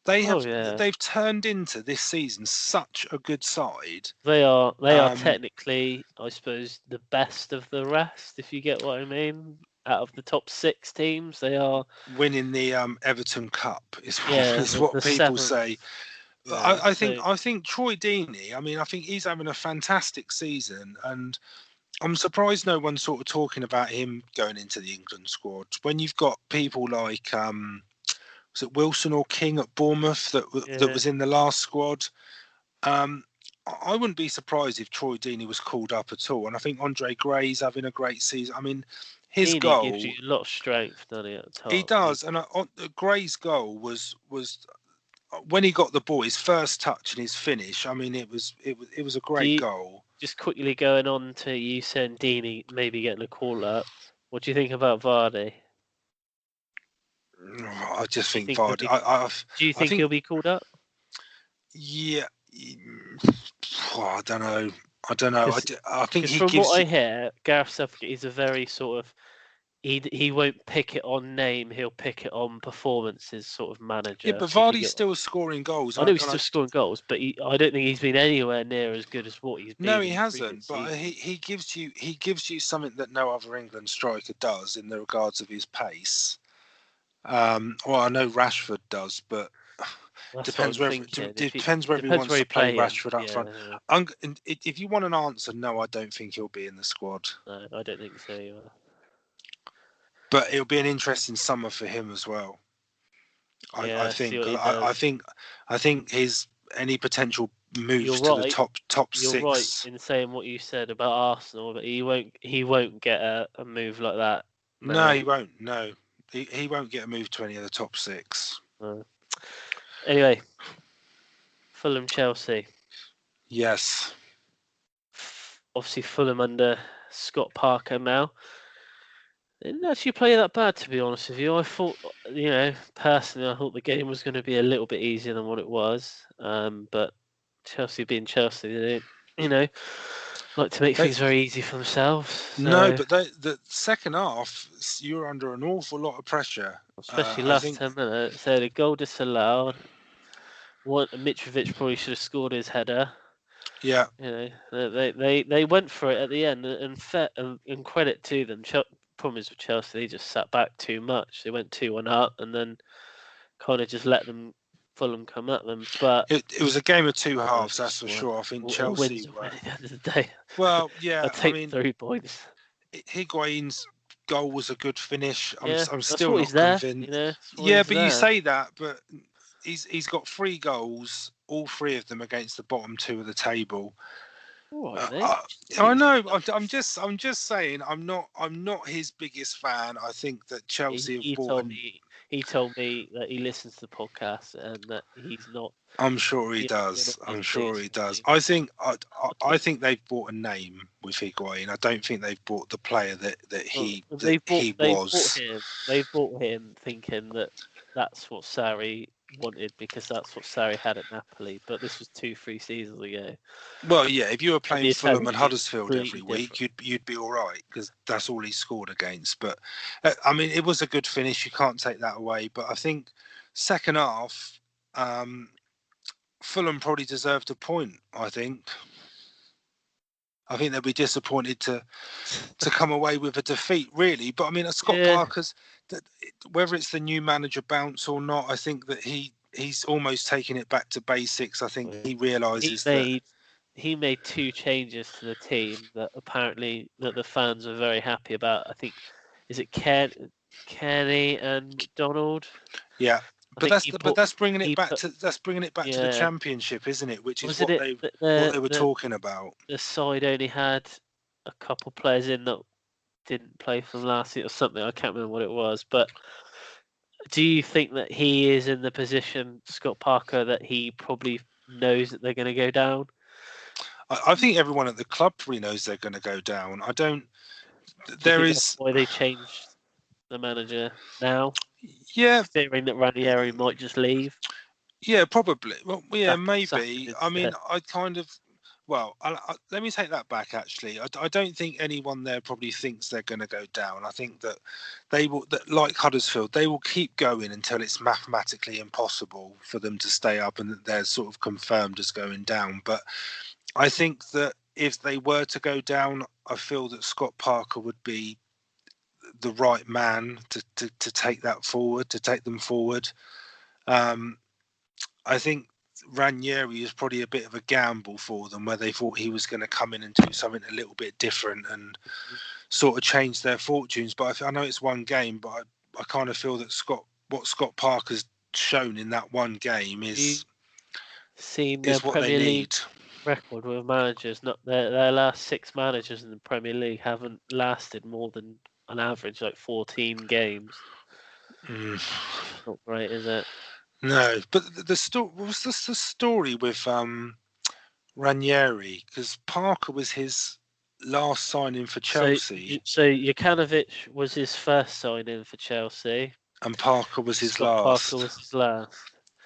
Oh yeah, They've turned into this season such a good side. they are Um, technically, I suppose, the best of the rest. If you get what I mean, out of the top 6 teams, they are. Winning the Everton Cup is Yeah, is what the people seventh. say. Yeah, so I think Troy Deeney. I mean, I think he's having a fantastic season, and I'm surprised no one's sort of talking about him going into the England squad when you've got people like was it Wilson or King at Bournemouth that yeah, was in the last squad. Um, I wouldn't be surprised if Troy Deeney was called up at all, and I think Andre Gray's having a great season. I mean, his Deeney gives you goal. a lot of strength, doesn't he, at the He top? does, and Gray's goal was when he got the ball, his first touch and his finish. I mean, it was a Do great you, goal. just quickly going on to you saying Deeney maybe getting a call up? What do you think about Vardy? I just Do you think think he'll Vardy. be? Do you I think think he'll be called up? yeah. I don't know. I don't know. I think Because he from what gives I you. hear, Gareth Southgate is a very sort of he won't pick it on name, he'll pick it on performances sort of Yeah, manager. but If you Vardy's get, still scoring goals, I know he's and still scoring goals, but I don't think he's been anywhere near as good as what he's no, been he in previous hasn't. But seasons. he gives you something that no other England striker does in the regards of his pace. Well, I know Rashford does, but That's what I'm depends whether thinking. depends whether he Depends wants where to you play play him. Rashford up front. Yeah, If you want an answer, no, I don't think he'll be in the squad. no, I don't think so either. But it'll be an interesting summer for him as well. I Yeah, see think. what he I does. think. I think his any potential You're moves to the right. top You're right six. in saying what you said about Arsenal, but he won't get a move like that No, now. he won't. No, he won't get a move to any of the top six. No. Anyway, Fulham Chelsea. Yes. Obviously, Fulham under Scott Parker now. They didn't actually play that bad, to be honest with you. I thought, personally, I thought the game was going to be a little bit easier than what it was. But Chelsea being Chelsea, they don't, like to make They, things very easy for themselves. no, So, but the second half, you're under an awful lot of pressure. especially I last think. 10 minutes, they had a goal disallowed. Mitrovic probably should have scored his header. Yeah. They went for it at the end, and credit to them. Problem is with Chelsea, they just sat back too much. They went 2-1 up, and then kind of just let Fulham come at them. But It was a game of two I halves, that's just for sure. I think a Chelsea win's a win were. at the end of the day. Well, I yeah, I take mean, 3 points. Higuain's goal was a good finish. I'm that's still what he's not there. convinced. That's what Yeah, he's but you there. say that, but he's got 3 goals, all 3 of them against the bottom 2 of the table. All right, mate. I know. I'm just saying. I'm not his biggest fan. I think that Chelsea have He bought. he told me that he listens to the podcast and that he's not. I'm sure he You're does. not his I'm sure biggest he does. fan. I think they've bought a name with Higuain. I don't think they've bought the player that he was. They bought him thinking that that's what Sarri wanted because that's what Sarri had at Napoli. But this was 2-3 seasons ago. Well, yeah. If you were And the playing Fulham and Italian Huddersfield every completely week, different. you'd be all right because that's all he scored against. But I mean, it was a good finish. You can't take that away. But I think second half, Fulham probably deserved a point. I think they'd be disappointed to come away with a defeat, really. But I mean, Scott Parker's, whether it's the new manager bounce or not, I think that he's almost taking it back to basics. I think he realises that he made 2 changes to the team that apparently that the fans are very happy about. I think is it Kenny and Donald? Yeah. But that's bringing it back to the Yeah. Championship, isn't it? Which is Wasn't what it they were talking about. The side only had a couple players in that didn't play from last year or something. I can't remember what it was. But do you think that he is in the position, Scott Parker, that he probably knows that they're going to go down? I think everyone at the club probably knows they're going to go down. I don't. There is that's why they changed the manager now. Yeah, fearing that Ranieri might just leave. Yeah, probably. Well, yeah, maybe. I mean, I kind of. Well, let me take that back. Actually, I don't think anyone there probably thinks they're going to go down. I think that they will, that like Huddersfield, they will keep going until it's mathematically impossible for them to stay up, and that they're sort of confirmed as going down. But I think that if they were to go down, I feel that Scott Parker would be the right man to take that forward, to take them forward. I think Ranieri is probably a bit of a gamble for them, where they thought he was going to come in and do something a little bit different and sort of change their fortunes. But I know it's one game, but I kind of feel that what Scott Parker's shown in that one game is their what Premier they League need. Record with managers. Not their last 6 managers in the Premier League haven't lasted more than an average like 14 games. Not great, is it? No, but the story was this the story with Ranieri, because Parker was his last signing for Chelsea. So Jokanovic was his first signing for Chelsea, and Parker was his Scott last. Parker was his last.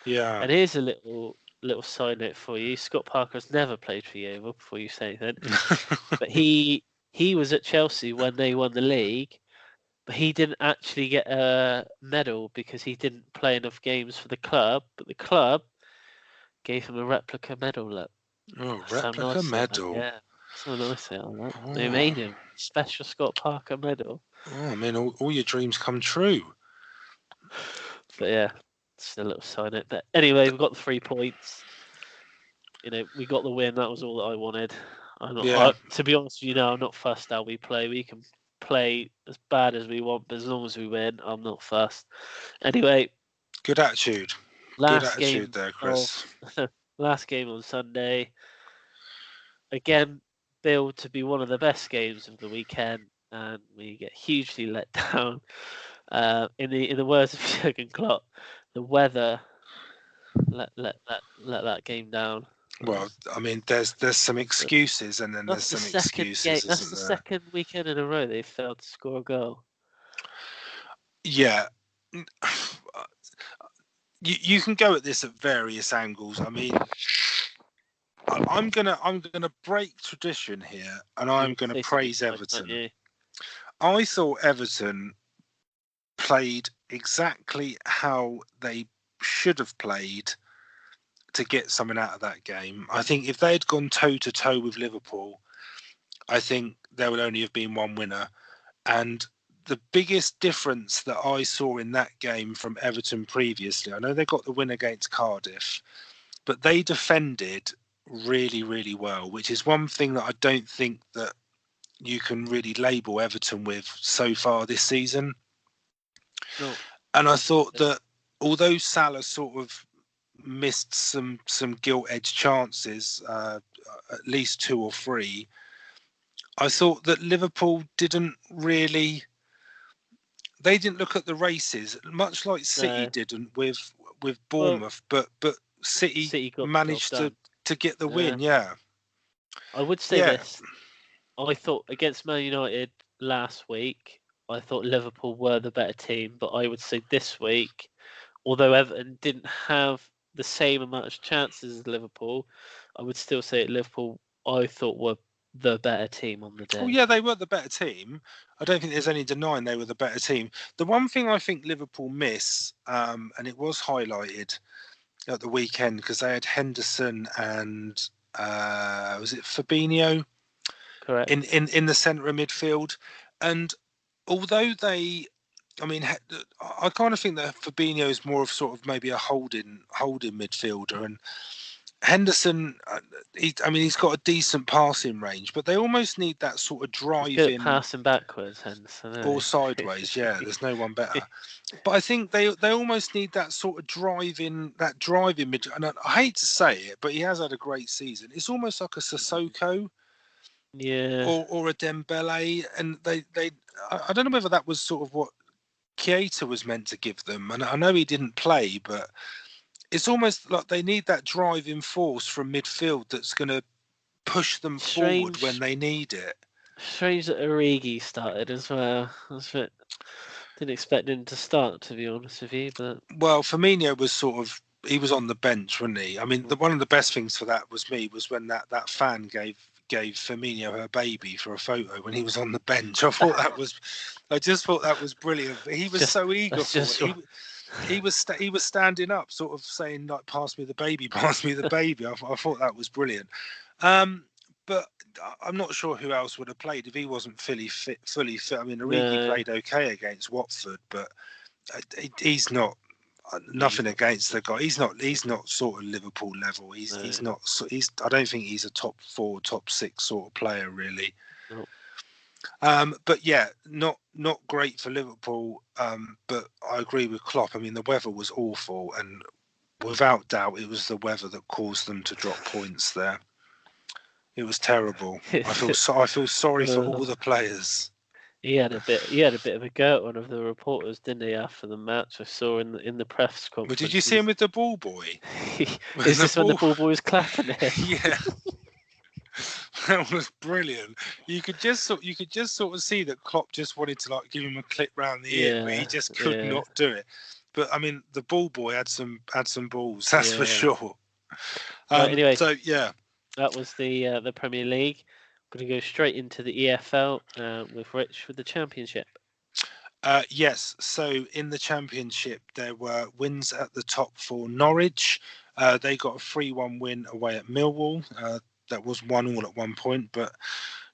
Yeah. And here's a little side note for you. Scott Parker's never played for Yeovil, before you say anything. But he was at Chelsea when they won the league, but he didn't actually get a medal because he didn't play enough games for the club. But the club gave him a replica medal. Look. Oh, replica medal. Yeah, so nice on that. Oh. They made him special Scott Parker medal. Oh, I mean, all your dreams come true. But yeah, it's a little side note. But anyway, we got the 3 points. We got the win. That was all that I wanted. To be honest with you, now I'm not fussed how we play. We can play as bad as we want, but as long as we win, I'm not fussed. Anyway, good attitude. Good attitude there, Chris. Last game on Sunday. Again, billed to be one of the best games of the weekend, and we get hugely let down. In the words of Jurgen Klopp, the weather let that game down. Well, I mean, there's some excuses, and then there's some excuses. That's the second weekend in a row they failed to score a goal. Yeah, you can go at this at various angles. I mean, I'm gonna break tradition here, and I'm gonna praise Everton. I thought Everton played exactly how they should have played to get something out of that game. I think if they had gone toe to toe with Liverpool, I think there would only have been one winner. And the biggest difference that I saw in that game from Everton previously, I know they got the win against Cardiff, but they defended really, really well, which is one thing that I don't think that you can really label Everton with so far this season. No, And I thought that although Salah sort of missed some gilt-edged chances, at least 2 or 3, I thought that Liverpool didn't really. They didn't look at the races, much like City no. didn't with Well, Bournemouth, but City City got the job managed done. to get the win. Yeah, I would say yeah. this. I thought against Man United last week, I thought Liverpool were the better team, but I would say this week, although Everton didn't have the same amount of chances as Liverpool, I would still say Liverpool, I thought, were the better team on the Oh day. yeah, they were the better team. I don't think there's any denying they were the better team. The one thing I think Liverpool miss, and it was highlighted at the weekend because they had Henderson and was it Fabinho Correct. in the centre of midfield, and although they, I mean, I kind of think that Fabinho is more of sort of maybe a holding midfielder, and Henderson, he's got a decent passing range, but they almost need that sort of He's good at driving passing backwards, Henderson, or isn't sideways. Yeah, there's no one better. But I think they almost need that sort of driving mid. And I hate to say it, but he has had a great season. It's almost like a Sissoko Yeah. or a Dembele, and I don't know whether that was sort of what Keita was meant to give them. And I know he didn't play, but it's almost like they need that driving force from midfield that's going to push them forward when they need it. Strange that Origi started as well. Didn't expect him to start, to be honest with you, but Well, Firmino was sort of he was on the bench, wasn't he? I mean, one of the best things for that was when that fan gave Firmino her baby for a photo when he was on the bench. I just thought that was brilliant. He was so eager for it. He was standing up, sort of saying like, "Pass me the baby, pass me the baby." I thought that was brilliant. But I'm not sure who else would have played if he wasn't fully fit. I mean, Origi played okay against Watford, but he's not. Nothing against the guy. He's not sort of Liverpool level. He's not. I don't think he's a top 4, top 6 sort of player really. No. But yeah, not great for Liverpool. But I agree with Klopp. I mean, the weather was awful, and without doubt, it was the weather that caused them to drop points there. It was terrible. I feel sorry for all the players. He had a bit of a go at one of the reporters, didn't he, after the match? I saw in the press conference. But did you see him with the ball boy? Is this when the ball boy was clapping it? Yeah. That was brilliant. You could just sort of see that Klopp just wanted to like give him a clip round the ear, but he just could not do it. But I mean, the ball boy had some balls, that's for sure. Anyway, so yeah, that was the Premier League. I'm going to go straight into the EFL with Rich with the Championship. Yes. So in the Championship, there were wins at the top for Norwich. They got a 3-1 win away at Millwall. That was 1-1 at one point, but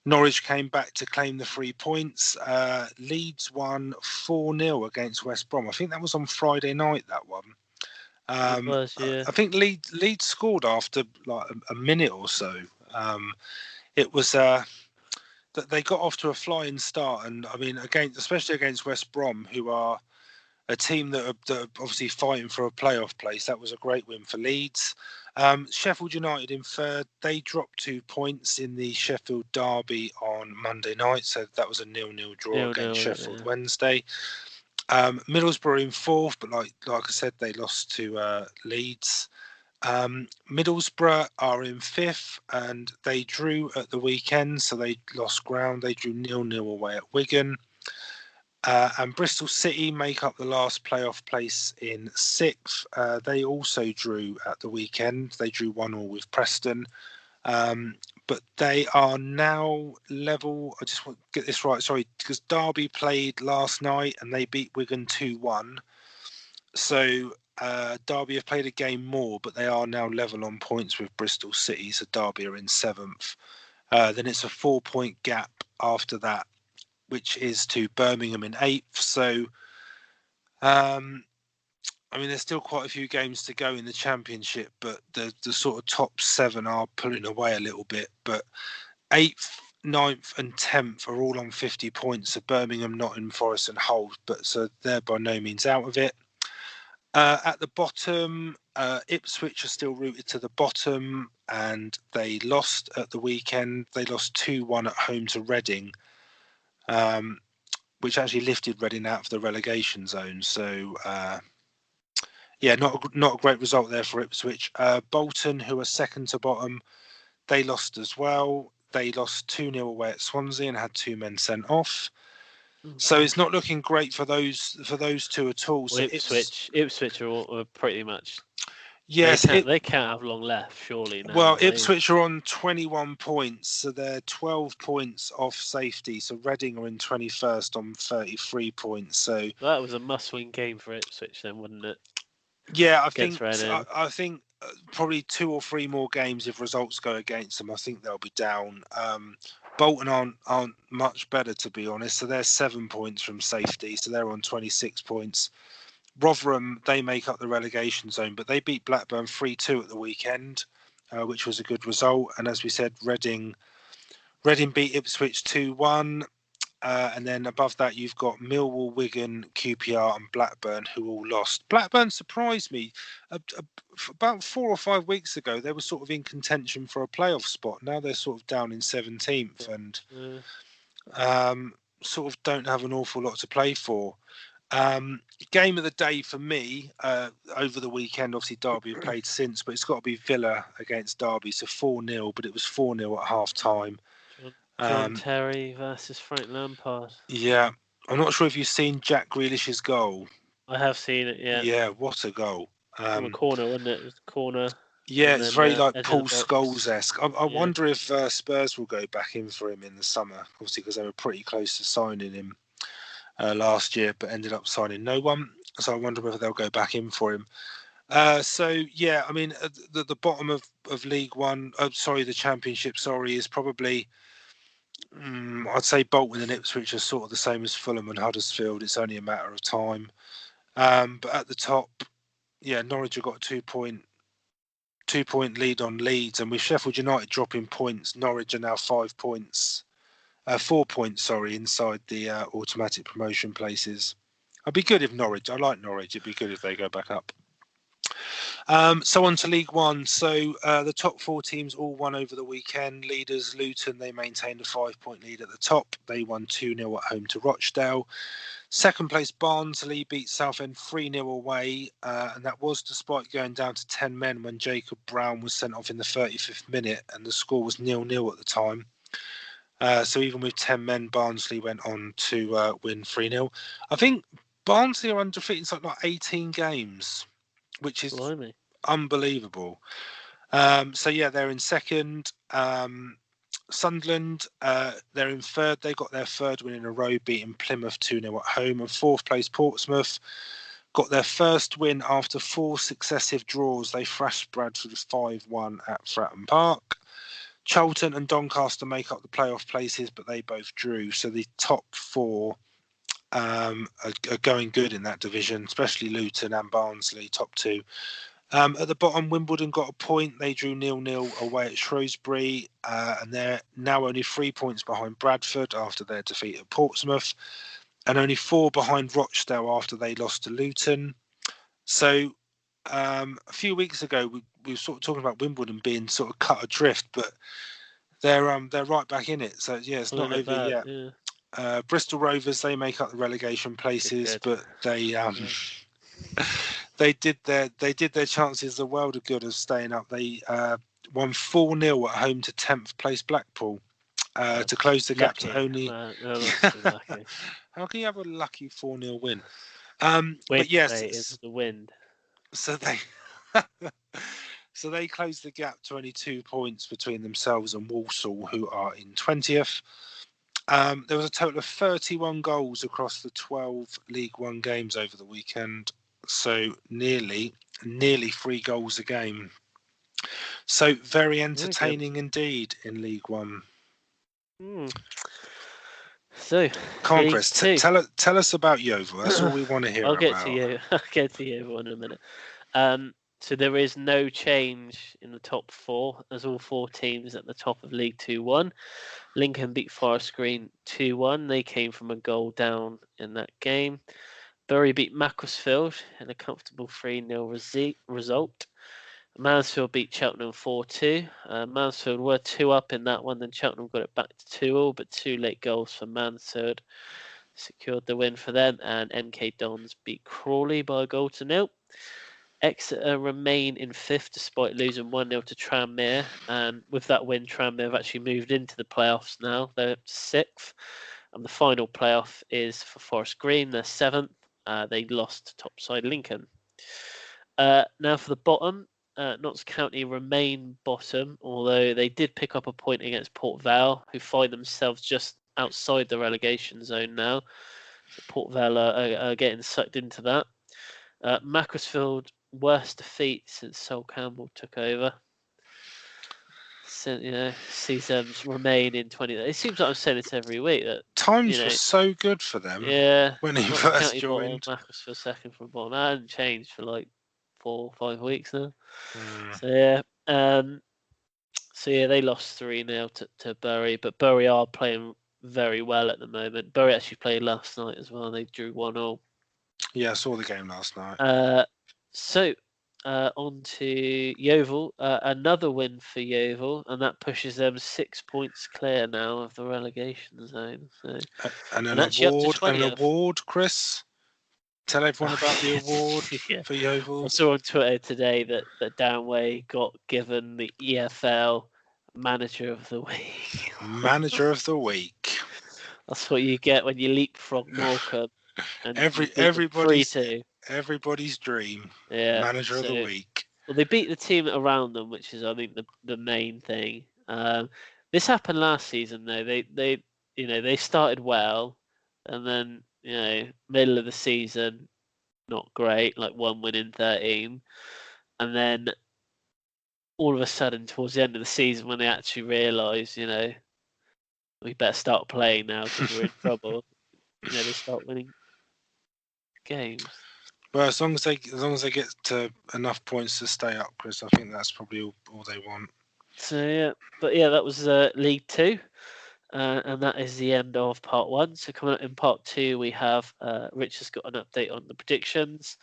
Norwich came back to claim the 3 points. Leeds won 4-0 against West Brom. I think that was on Friday night, that one. It was, yeah. I think Leeds scored after like a minute or so. It was that they got off to a flying start, and I mean, especially against West Brom, who are a team that are obviously fighting for a playoff place. That was a great win for Leeds. Sheffield United in third. They dropped 2 points in the Sheffield derby on Monday night, so that was a 0-0 draw against Sheffield Wednesday. Middlesbrough in fourth, but like I said, they lost to Leeds. Middlesbrough are in fifth, and they drew at the weekend, so they lost ground. They drew 0-0 away at Wigan. And Bristol City make up the last playoff place in sixth. They also drew at the weekend. They drew 1-1 with Preston. But they are now level. I just want to get this right. Sorry, because Derby played last night and they beat Wigan 2-1. So Derby have played a game more, but they are now level on points with Bristol City. So Derby are in seventh. Then it's a 4-point gap after that, which is to Birmingham in eighth. So, I mean, there's still quite a few games to go in the Championship, but the sort of top 7 are pulling away a little bit. But eighth 9th and 10th are all on 50 points. So Birmingham, Nottingham Forest, and Hull, but so they're by no means out of it. At the bottom, Ipswich are still rooted to the bottom, and they lost at the weekend. They lost 2-1 at home to Reading, which actually lifted Reading out of the relegation zone. So, yeah, not a great result there for Ipswich. Bolton, who are second to bottom, they lost as well. They lost 2-0 away at Swansea and had 2 men sent off. So it's not looking great for those two at all. Well, So Ipswich are pretty much. yes, they can't have long left, surely. Now. Well, Ipswich are on 21 points, so they're 12 points off safety. So Reading are in 21st on 33 points. So that was a must-win game for Ipswich, then, wouldn't it? Yeah, I think probably 2 or 3 more games if results go against them. I think they'll be down. Bolton aren't much better, to be honest. So they're 7 points from safety. So they're on 26 points. Rotherham, they make up the relegation zone, but they beat Blackburn 3-2 at the weekend, which was a good result. And as we said, Reading beat Ipswich 2-1. And then above that, you've got Millwall, Wigan, QPR, and Blackburn, who all lost. Blackburn surprised me. About 4 or 5 weeks ago, they were sort of in contention for a playoff spot. Now they're sort of down in 17th and sort of don't have an awful lot to play for. Game of the day for me over the weekend, obviously Derby have played since, but it's got to be Villa against Derby, so 4-0, but it was 4-0 at half time. John Terry versus Frank Lampard. Yeah, I'm not sure if you've seen Jack Grealish's goal. I have seen it. Yeah. Yeah, what a goal! From a corner, wasn't it? It was a corner. Yeah, it's very like Paul Scholes-esque. I wonder if Spurs will go back in for him in the summer, obviously because they were pretty close to signing him last year, but ended up signing no one. So I wonder whether they'll go back in for him. So yeah, I mean, the bottom of League One, the Championship, is probably. I'd say Bolton and Ipswich are sort of the same as Fulham and Huddersfield. It's only a matter of time. But at the top, yeah, Norwich have got a 2-point lead on Leeds, and with Sheffield United dropping points, Norwich are now 4 points, inside the automatic promotion places. It'd be good if Norwich. I like Norwich. It'd be good if they go back up. So on to League One. So the top 4 teams all won over the weekend. Leaders Luton, they maintained a 5-point lead at the top. They won 2-0 at home to Rochdale. Second place Barnsley beat Southend 3-0 away, and that was despite going down to 10 men when Jacob Brown was sent off in the 35th minute, and the score was 0-0 at the time. So even with 10 men, Barnsley went on to win 3-0. I think Barnsley are undefeated in something like 18 games, which is unbelievable. So yeah, they're in second. Sunderland, they're in third. They got their 3rd win in a row, beating Plymouth 2-0 at home. And 4th place Portsmouth got their 1st win after 4 successive draws. They thrashed Bradford 5-1 at Fratton Park. Charlton and Doncaster make up the playoff places, but they both drew. So the top 4 are going good in that division, especially Luton and Barnsley, top 2. At the bottom, Wimbledon got a point. They drew 0-0 away at Shrewsbury, and they're now only 3 points behind Bradford after their defeat at Portsmouth, and only 4 behind Rochdale after they lost to Luton. So a few weeks ago, we were sort of talking about Wimbledon being sort of cut adrift, but they're right back in it. So yeah, it's not over yet. Yeah. Bristol Rovers, they make up the relegation places, but they they did their chances the world of good of staying up. They won 4-0 at home to 10th place Blackpool to close the gap to only. How can you have a lucky 4-0 win? But yes, it's the wind. So they closed the gap to only 2 points between themselves and Walsall, who are in 20th. There was a total of 31 goals across the 12 League One games over the weekend. So nearly 3 goals a game. So very entertaining indeed in League One. So Conquest, tell us about Yeovil. That's all we want to hear I'll about. I'll get to Yeovil in a minute. So there is no change in the top four, as all four teams at the top of League 2 won. Lincoln beat Forest Green 2-1. They came from a goal down in that game. Bury beat Macclesfield in a comfortable 3-0 result. Mansfield beat Cheltenham 4-2. Mansfield were 2 up in that one, then Cheltenham got it back to 2-2, but 2 late goals for Mansfield secured the win for them, and MK Dons beat Crawley by a goal to 0. Exeter remain in 5th despite losing 1-0 to Tranmere, and with that win, Tranmere have actually moved into the playoffs now. They're up to 6th, and the final playoff is for Forest Green. They're 7th. They lost to top side Lincoln. Now for the bottom, Notts County remain bottom, although they did pick up a point against Port Vale, who find themselves just outside the relegation zone now. So Port Vale are getting sucked into that. Macclesfield, worst defeat since Sol Campbell took over. So, sees them remain in 20. It seems like I'm saying this every week. That Times were so good for them. Yeah, when he Notts first County joined. Bottom, Macclesfield second from bottom. That hasn't changed for like 4 or 5 weeks now. Mm. So yeah, they lost 3-0 to Bury, but Bury are playing very well at the moment. Bury actually played last night as well. They drew 1-1. Yeah, I saw the game last night. On to Yeovil. Another win for Yeovil, and that pushes them 6 points clear now of the relegation zone. So, and an award, Chris. Tell everyone about the award for Yeovil. I saw on Twitter today that Downway got given the EFL Manager of the Week. Manager of the Week. That's what you get when you leapfrog Morecambe. And everybody's dream. Yeah. Manager of the Week. Well, they beat the team around them, which is, I think, the main thing. This happened last season, though. They started well, and then middle of the season, not great, like 1 win in 13, and then all of a sudden, towards the end of the season, when they actually realised, we better start playing now because we're in trouble. They start winning games. Well, as long as they get to enough points to stay up, Chris, I think that's probably all they want. So yeah, that was League 2, and that is the end of part 1. So coming up in part 2, we have Rich has got an update on the predictions.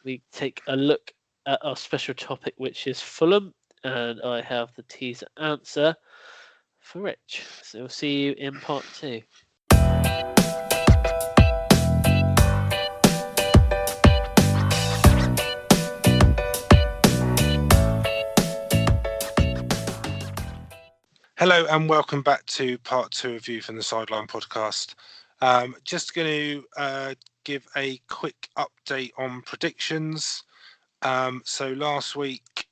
We take a look at our special topic, which is Fulham, and I have the teaser answer for Rich. So we'll see you in part 2. Hello and welcome back to part 2 of View from the Sideline podcast. Just going to give a quick update on predictions. So last week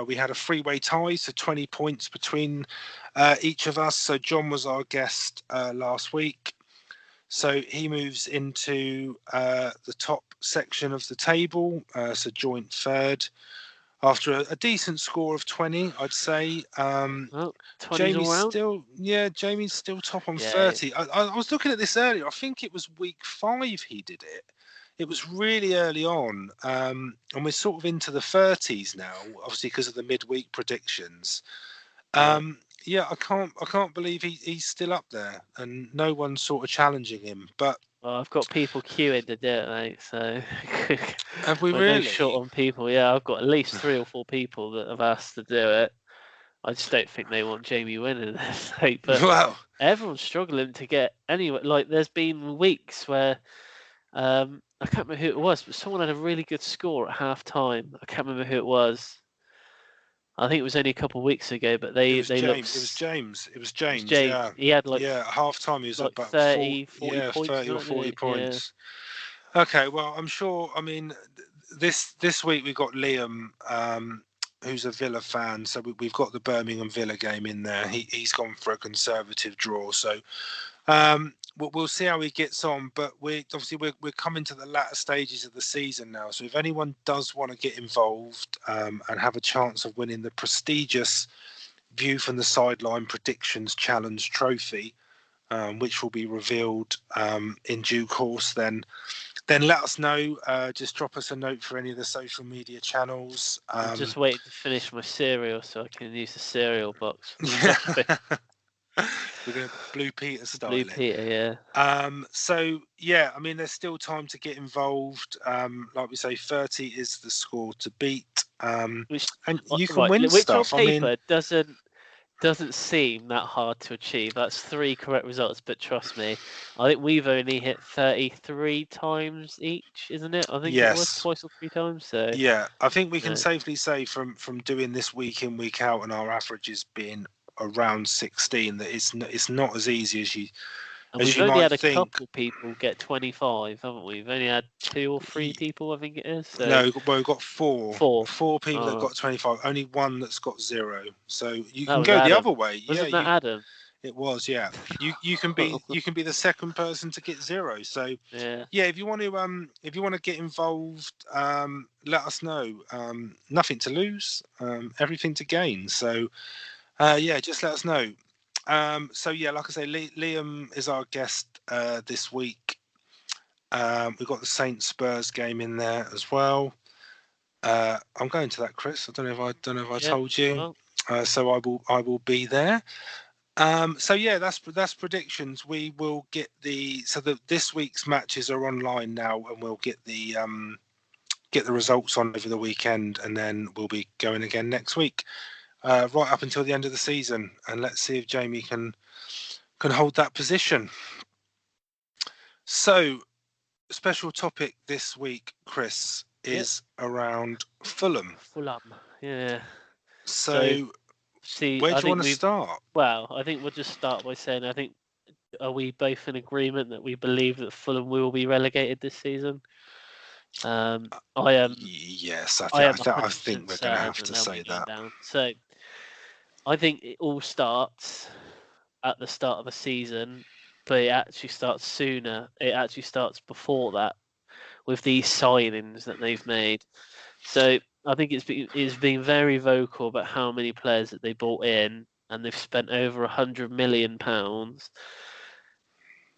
we had a 3-way tie, so 20 points between each of us. So John was our guest last week. So he moves into the top section of the table, so joint 3rd. After a decent score of 20, I'd say. Jamie's still top on 30. I was looking at this earlier. I think it was week 5 he did it. It was really early on, and we're sort of into the 30s now, obviously because of the midweek predictions. I can't believe he's still up there, and no one's sort of challenging him. But I've got people queuing to do it, mate. So have we really? No short on people. Yeah, I've got at least 3 or 4 people that have asked to do it. I just don't think they want Jamie winning this. But everyone's struggling to get anyway. Like, there's been weeks where I can't remember who it was, but someone had a really good score at half time. I can't remember who it was. I think it was only a couple of weeks ago, but it was James. Yeah, he had at half time he was like about 30 points. 30 or 40 points. Yeah. Okay, well I'm sure. I mean, this week we got Liam, who's a Villa fan, so we've got the Birmingham Villa game in there. He's gone for a conservative draw, so we'll see how he gets on. But we're coming to the latter stages of the season now, so if anyone does want to get involved and have a chance of winning the prestigious View from the Sideline Predictions Challenge trophy, which will be revealed in due course, then then let us know. Just drop us a note for any of the social media channels. I'm just waiting to finish my cereal so I can use the cereal box for the muffin. We're going to Blue Peter style Blue it. Peter, yeah. So yeah, I mean, there's still time to get involved. Like we say, 30 is the score to beat. Which And you can right, win which on stuff. I mean, paper doesn't seem that hard to achieve. That's 3 correct results, but trust me, I think we've only hit 33 times each, isn't it? I think it was yes. twice or 3 times. So Yeah, I think we can no. safely say from doing this week in, week out, and our averages being around 16, that it's not as easy And as we've you only might had a think. couple people get 25, haven't we? We've only had 2 or 3 people, I think it is. So No, well, we've got four 4. people that Oh, got 25. Only one that's got 0. So you that can was go the Adam. other way. Yeah, Wasn't that Adam? it was. Yeah, you can be the second person to get 0. So Yeah. yeah, if you want to get involved, let us know. Nothing to lose, everything to gain. So yeah, just let us know. So yeah, like I say, Liam is our guest this week. We've got the Saints Spurs game in there as well. I'm going to that, Chris. I don't know if I Yeah. told you. Well, So I will be there. So yeah, that's predictions. We will get this week's matches are online now, and we'll get the results on over the weekend, and then we'll be going again next week, right up until the end of the season. And let's see if Jamie can hold that position. So, special topic this week, Chris, yep. is around Fulham. Fulham. Yeah. So So, see, where I do you think want to start? I think we'll just start by saying are we both in agreement that we believe that Fulham will be relegated this season? I am Yes, I am I 100% think we're going to certain have that to they'll say be going that. down. So I think it all starts at the start of the season, but it actually starts sooner. It actually starts before that with these signings that they've made. So I think it's been very vocal about how many players that they bought in, and they've spent over £100 million.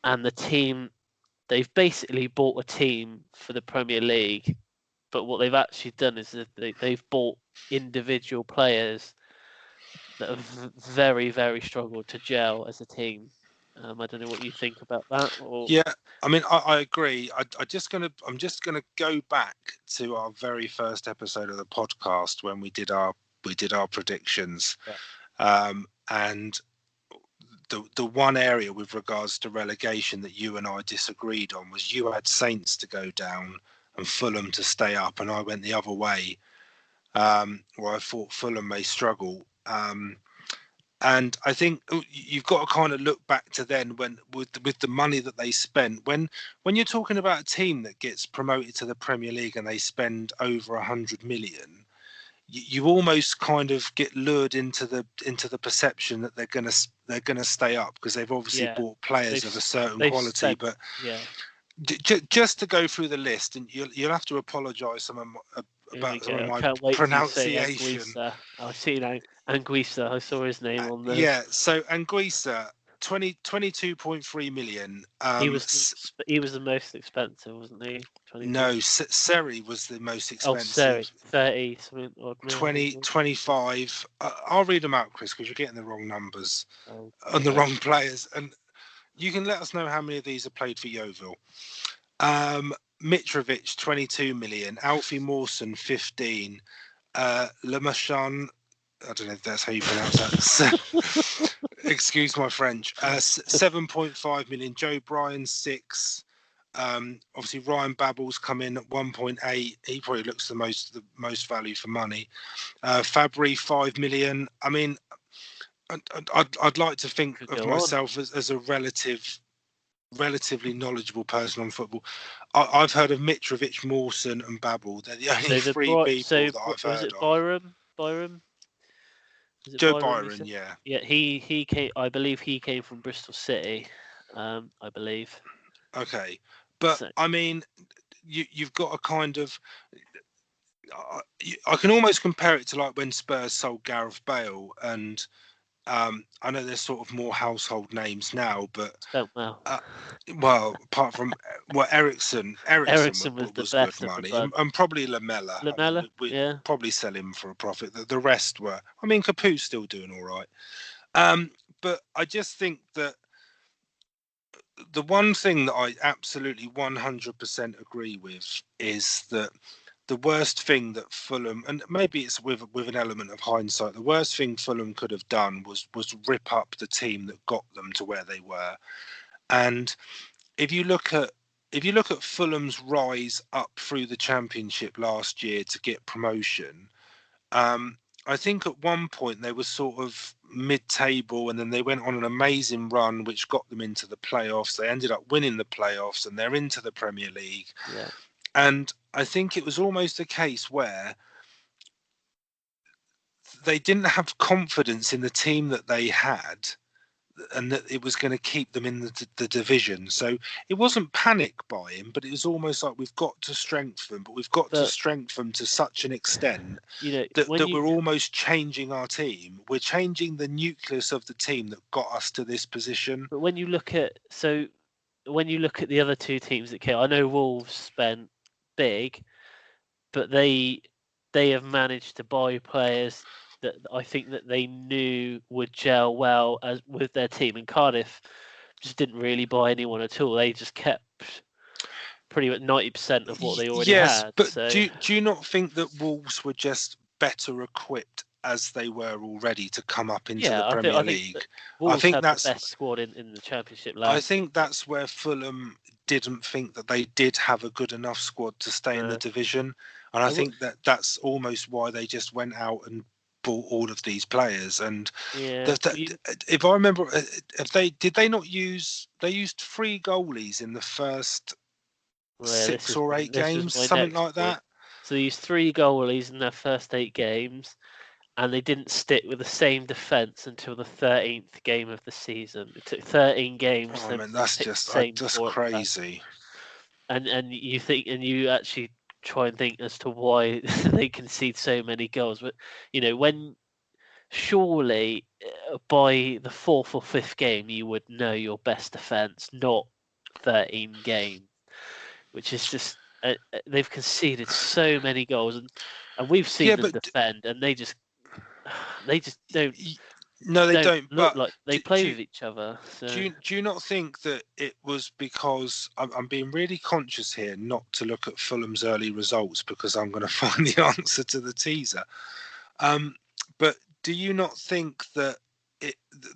And the team, they've basically bought a team for the Premier League, but what they've actually done is that they've bought individual players that have very, very struggled to gel as a team. I don't know what you think about that. Or Yeah, I mean, I agree. I'm just gonna go back to our very first episode of the podcast when we did our predictions, yeah, and the one area with regards to relegation that you and I disagreed on was you had Saints to go down and Fulham to stay up, and I went the other way, where I thought Fulham may struggle. And I think you've got to kind of look back to then when with the money that they spent. When you're talking about a team that gets promoted to the Premier League and they spend over 100 million, you almost kind of get lured into the perception that they're gonna stay up because they've obviously yeah, bought players they've of a certain they've quality. spent But yeah. just to go through the list, and you'll have to apologise Here we about some go. of I my can't wait for you to say pronunciation. Anguissa. I've seen Anguissa. I saw his name on there. Yeah, so Anguissa, 22.3 million. He was the most expensive, wasn't he? 22. No, Seri was the most Oh, sorry, expensive. 30 something odd mil. 20, 25. I'll read them out, Chris, because you're getting the wrong numbers and the Okay. wrong players. And you can let us know how many of these are played for Yeovil. Mitrovic, 22 million. Alfie Mawson, 15. Lemachan, I don't know if that's how you pronounce that. Excuse my French. 7.5 million. Joe Bryan, 6. Obviously Ryan Babel's come in at 1.8. He probably looks the most value for money. Fabry, 5 million. I mean, I'd like to think Could of go on. myself as a relatively knowledgeable person on football. I've heard of Mitrovic, Mawson, and Babel. They're the only three people that I've Was heard it of. Byram? Byram? Is it Joe Byram? You Byron, said? yeah. Yeah, he came. I believe he came from Bristol City. I believe. Okay, but So I mean, you've got a kind of. I can almost compare it to like when Spurs sold Gareth Bale, and I know there's sort of more household names now, but Spelt well. well, apart from Ericsson Ericsson was the was good best of the money, bunch. and probably Lamella. I mean, Lamella, we yeah. probably sell him for a profit. The rest were, I mean, Capu's still doing all right. But I just think that the one thing that I absolutely 100% agree with is that the worst thing that Fulham, and maybe it's with an element of hindsight, the worst thing Fulham could have done was rip up the team that got them to where they were. And if you look at Fulham's rise up through the Championship last year to get promotion, um, I think at one point they were sort of mid-table, and then they went on an amazing run, which got them into the playoffs. They ended up winning the playoffs, and they're into the Premier League. Yeah. And I think it was almost a case where they didn't have confidence in the team that they had, and that it was going to keep them in the division. So it wasn't panic buying, but it was almost like we've got to strengthen, but we've got to But strengthen to such an extent when that you we're almost changing our team. We're changing the nucleus of the team that got us to this position. but when you look at the other two teams that came, I know Wolves spent big, but they have managed to buy players that I think that they knew would gel well as with their team. And Cardiff just didn't really buy anyone at all. They just kept pretty much 90% of what they already Yes, had. but So do you not think that Wolves were just better equipped as they were already to come up into the yeah, Premier I think that League? I Wolves think had the that's best squad in the Championship I last think season. that's where Fulham didn't think that they did have a good enough squad to stay in the Uh, division, and I I will, think that that's almost why they just went out and bought all of these players. And yeah, if I remember, if they not use they used three goalies in the first well, yeah, six or eight this was games, my something next like point. that. So they used three goalies in their first 8 games, and they didn't stick with the same defence until the 13th game of the season. It took 13 games Oh for them man, to that's pick the just same just four at the back. crazy. And you think, and you actually try and think as to why they concede so many goals. But when surely by the fourth or fifth game you would know your best defence, not 13 games, which is just they've conceded so many goals, and we've seen Yeah, them but defend, and they just they just don't no, they don't. look But like they do, play do, with each other. So do you not think that it was because I'm being really conscious here not to look at Fulham's early results, because I'm going to find the answer to the teaser. Um, but do you not think that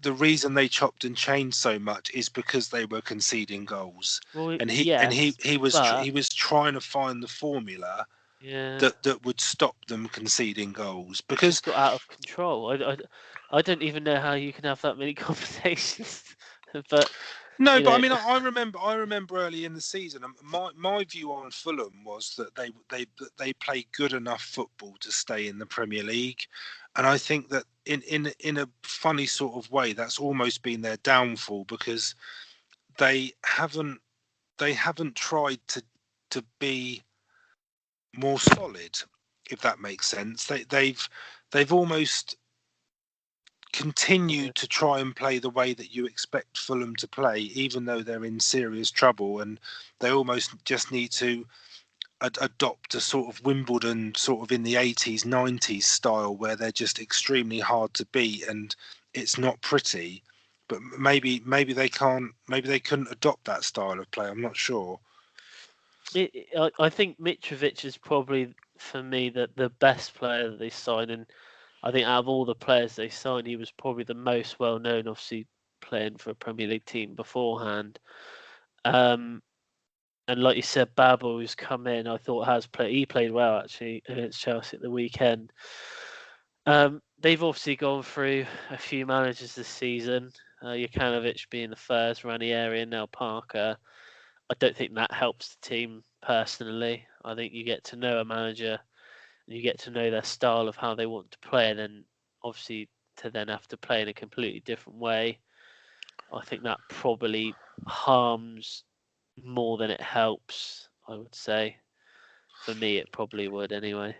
the reason they chopped and changed so much is because they were conceding goals, well, and yes, but he was trying to find the formula yeah, that would stop them conceding goals, it's because just got out of control. I don't even know how you can have that many conversations, but no, you but I know, mean, I remember early in the season, my view on Fulham was that they play good enough football to stay in the Premier League, and I think that in a funny sort of way, that's almost been their downfall, because they haven't they haven't tried to be more solid, if that makes sense. They've almost yeah. continue to try and play the way that you expect Fulham to play, even though they're in serious trouble, and they almost just need to adopt a sort of Wimbledon, sort of in the 80s, 90s style, where they're just extremely hard to beat and it's not pretty. But maybe they can't, maybe they couldn't adopt that style of play. I'm not sure. I think Mitrovic is probably for me the best player that they signed, and I think out of all the players they signed, he was probably the most well known. Obviously, playing for a Premier League team beforehand. Um, and like you said, Babel, who's come in, I thought has played. He played well actually against Chelsea at the weekend. They've obviously gone through a few managers this season. Jokanovic being the first, Ranieri, and now Parker. I don't think that helps the team personally. I think you get to know a manager, and you get to know their style of how they want to play, and then obviously to then have to play in a completely different way. I think that probably harms more than it helps. I would say, for me, it probably would anyway.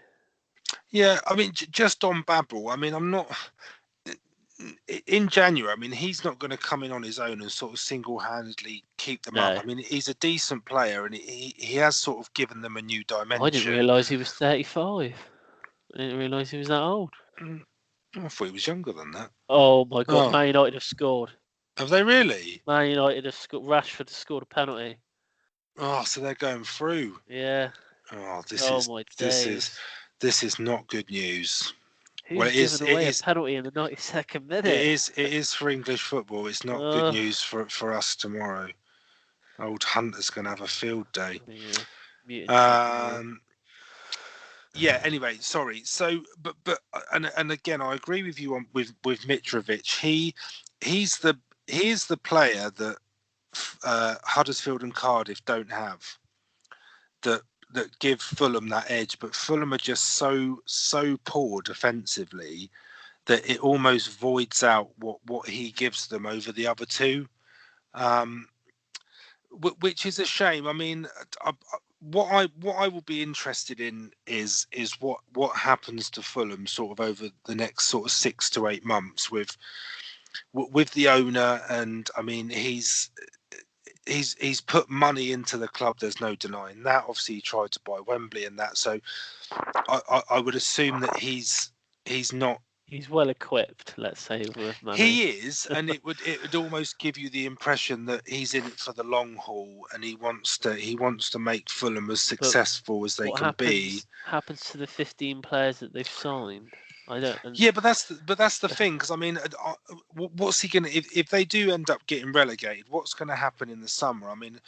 Yeah, I mean, just on Babel, I mean, I'm not. in January, I mean, he's not going to come in on his own and sort of single-handedly keep them up. No. I mean, he's a decent player, and he has sort of given them a new dimension. I didn't realise he was 35. I didn't realise he was that old. I thought he was younger than that. Oh my God! Oh, Man United have scored. have they really? Man United have scored. Rashford has scored a penalty. Oh, so they're going through. Yeah. Oh, Oh my days. this is not good news. Well, Who's given away a penalty in the 92nd minute? It is for English football. It's not good news for us tomorrow. Old Hunter's going to have a field day. Yeah. Yeah. Anyway, sorry. So, but and again, I agree with you with Mitrovic. He's the player that Huddersfield and Cardiff don't have. That give Fulham that edge, but Fulham are just so poor defensively that it almost voids out what he gives them over the other two, which is a shame. I mean, what I will be interested in is what happens to Fulham sort of over the next sort of 6 to 8 months with the owner, and I mean he's put money into the club. There's no denying that. Obviously, he tried to buy Wembley and that. So I would assume that he's not. He's well equipped, let's say, with money. He is, and it would almost give you the impression that he's in it for the long haul, and he wants to make Fulham as successful as they can be. What happens to the 15 players that they've signed? I don't. Yeah, but that's the thing, because I mean, what's he gonna if they do end up getting relegated? What's going to happen in the summer? I mean,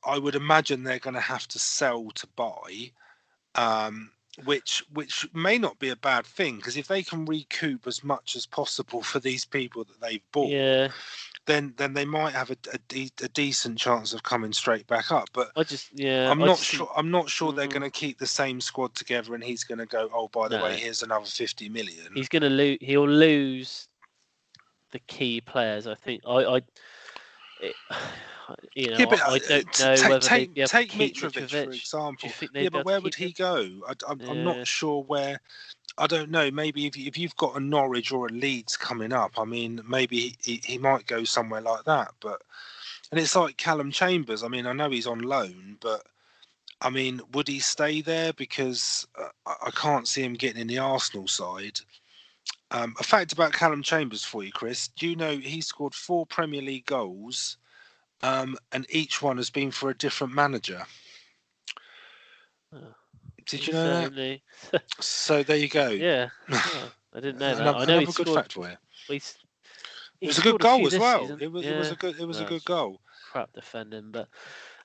I would imagine they're going to have to sell to buy, which may not be a bad thing, because if they can recoup as much as possible for these people that they've bought, then they might have a decent chance of coming straight back up. But I'm not sure they're going to keep the same squad together, and he's going to go, oh, by the way, here's another 50 million. He's going to lose. He'll lose the key players. I think. I don't know whether they'd be able to keep Mitrovic, for example. But where would he go? I'm not sure where. I don't know. Maybe if you've got a Norwich or a Leeds coming up, I mean, maybe he might go somewhere like that. And it's like Callum Chambers. I mean, I know he's on loan, but I mean, would he stay there? Because I can't see him getting in the Arsenal side. A fact about Callum Chambers for you, Chris. Do you know he scored 4 Premier League goals, and each one has been for a different manager? Did you know that? So there you go. Yeah, I didn't know that. I know he's a good fact for you. It was a good goal as well. It was a good goal. Crap defending, but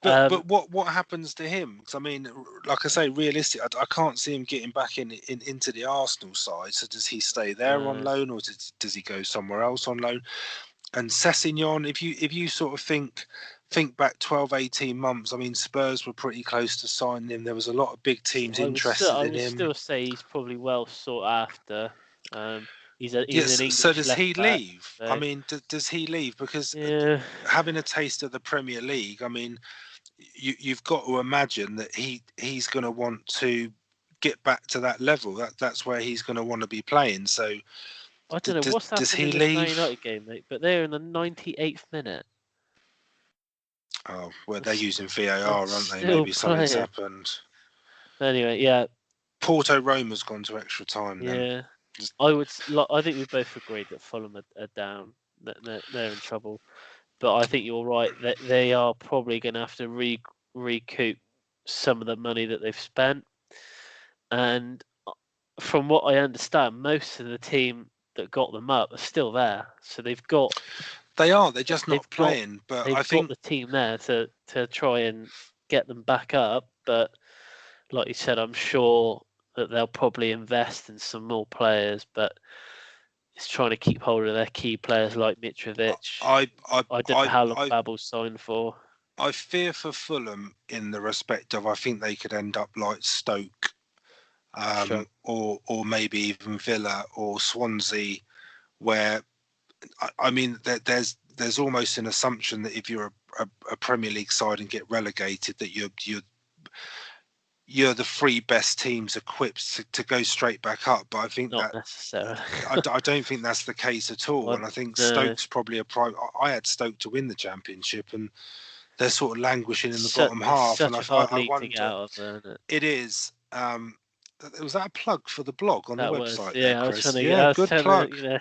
what happens to him? Because I mean, like I say, realistic. I can't see him getting back into the Arsenal side. So does he stay there on loan, or does he go somewhere else on loan? And Sessegnon, if you sort of think back 12, 18 months, I mean, Spurs were pretty close to signing him. There was a lot of big teams interested in him. I would still say he's probably well sought after. He's an English so does he leave? So. I mean, does he leave? Because having a taste of the Premier League, I mean, you've got to imagine that he's going to want to get back to that level. That's where he's going to want to be playing. So I don't know what's happening in the Man United game, mate. But they're in the 98th minute. Oh, well, they're using VAR, aren't they? Maybe something's happened. Anyway, yeah. Porto Roma's gone to extra time. Yeah. I think we both agreed that Fulham are down. That they're in trouble. But I think you're right that they are probably going to have to recoup some of the money that they've spent. And from what I understand, most of the team that got them up are still there. So they've got. They are. They're just not playing. But I think got the team there to try and get them back up. But like you said, I'm sure that they'll probably invest in some more players. But it's trying to keep hold of their key players like Mitrovic. I don't know how long Babel's signed for. I fear for Fulham in the respect of I think they could end up like Stoke, or maybe even Villa or Swansea, where I mean there's almost an assumption that if you're a Premier League side and get relegated, that you're the three best teams equipped to go straight back up. But I think not that necessarily. I don't think that's the case at all. Well, and I think no. Stoke's probably I had Stoke to win the Championship, and they're sort of languishing in the bottom half. Such And a hard I league to wonder, get out of, there, isn't it? it is. Was that a plug for the blog on That the was, website yeah. there, I was Chris? trying to, Yeah, I was good trying plug. to, you know.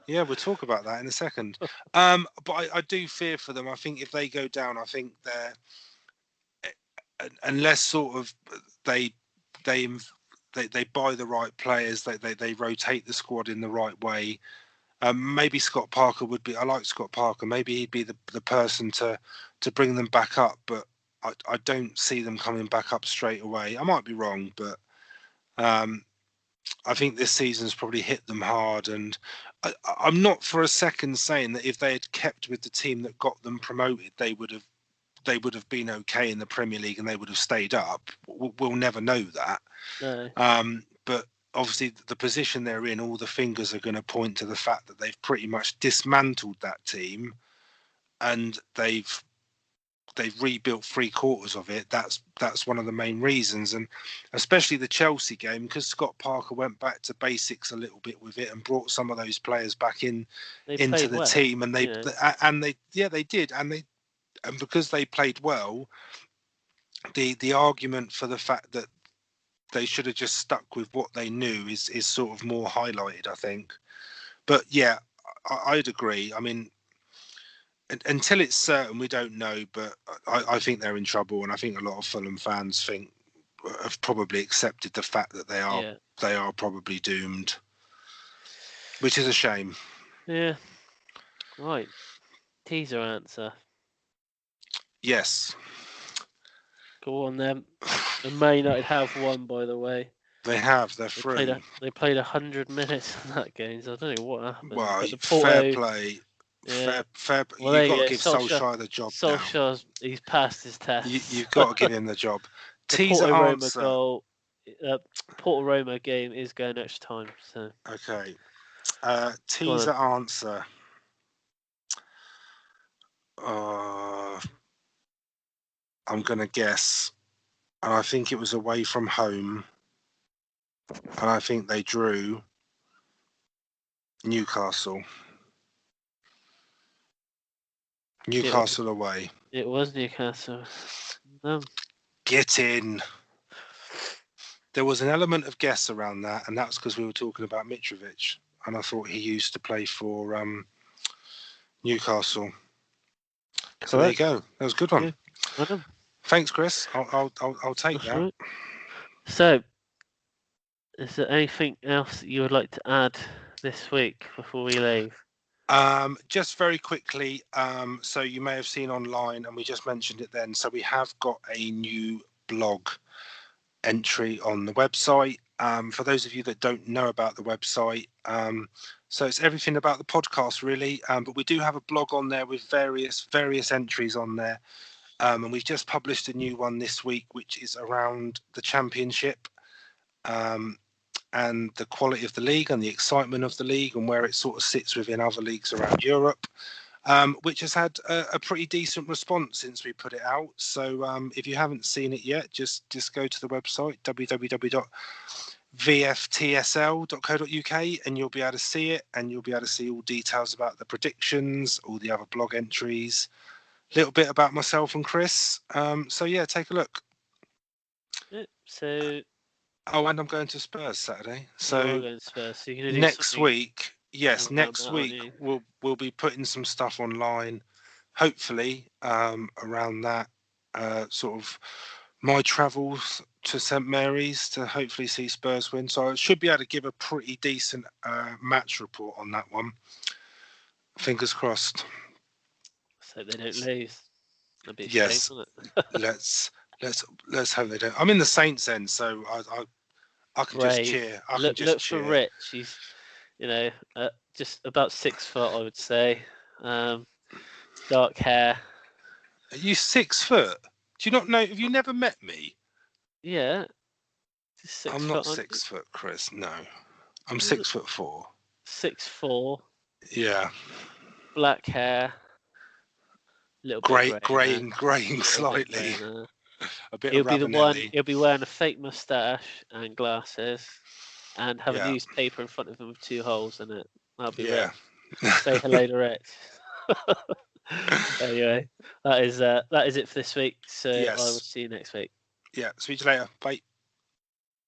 Yeah, we'll talk about that in a second. But I do fear for them. I think if they go down, I think they're, unless sort of they buy the right players, they rotate the squad in the right way. Maybe Scott Parker would be. I like Scott Parker. Maybe he'd be the person to bring them back up. But I don't see them coming back up straight away. I might be wrong, but I think this season's probably hit them hard. And I'm not for a second saying that if they had kept with the team that got them promoted, they would have been okay in the Premier League and they would have stayed up. We'll never know that. No. But obviously, the position they're in, all the fingers are going to point to the fact that they've pretty much dismantled that team, and they've rebuilt three quarters of it. That's one of the main reasons, and especially the Chelsea game, because Scott Parker went back to basics a little bit with it and brought some of those players back into the team, and they did, and because they played well, the argument for the fact that they should have just stuck with what they knew is sort of more highlighted, I think. But yeah, I'd agree. I mean, until it's certain, we don't know. But I think they're in trouble, and I think a lot of Fulham fans have probably accepted the fact that they are probably doomed, which is a shame. Yeah. Right. Teaser answer. Yes. Go on then. And Man United have won, by the way. They have. They're through. They played 100 minutes in that game, so I don't know what happened. Well, but the fair play. Yeah. Fair. Well, You've got to give Solskjaer the job now. Solskjaer's he's passed his test. You've got to give him the job. The Teaser Porto Roma answer. goal. Porto Roma game is going extra time. So okay. Teaser answer. I'm going to guess, and I think it was away from home, and I think they drew Newcastle. Newcastle away. It was Newcastle. Get in. There was an element of guess around that, and that's because we were talking about Mitrovic, and I thought he used to play for Newcastle. Correct. So there you go. That was a good one. Yeah. Thanks, Chris. I'll take that. Right. So, is there anything else that you would like to add this week before we leave? Just very quickly. So you may have seen online, and we just mentioned it then. So we have got a new blog entry on the website. For those of you that don't know about the website, so it's everything about the podcast really. But we do have a blog on there with various entries on there. And we've just published a new one this week, which is around the Championship and the quality of the league and the excitement of the league and where it sort of sits within other leagues around Europe, which has had a pretty decent response since we put it out. So if you haven't seen it yet, just go to the website, www.vftsl.co.uk, and you'll be able to see it, and you'll be able to see all details about the predictions, all the other blog entries, a little bit about myself and Chris. So yeah, take a look. So. Oh, and I'm going to Spurs Saturday. So going to Spurs. So you're gonna do next week, next week we'll be putting some stuff online, hopefully around that sort of my travels to St Mary's to hopefully see Spurs win. So I should be able to give a pretty decent match report on that one. Fingers crossed. So they don't lose. That'd be a yes. shame, wouldn't it? let's hope they don't. I'm in the Saints end, so I can just cheer. Look for Rich. He's, just about 6 foot, I would say. Dark hair. Are you 6 foot? Do you not know? Have you never met me? Yeah. I'm not 6 foot, Chris. No, I'm 6'4". 6'4". Yeah. Black hair. Little bit graying slightly. A bit He'll of be the one. Ravanelli. He'll be wearing a fake moustache and glasses, and have a Yeah. newspaper in front of him with 2 holes in it. That'll be Yeah. Rich. Say hello to Rich. Anyway, that is it for this week. So I will Yes. see you next week. Yeah. Speak to you later. Bye.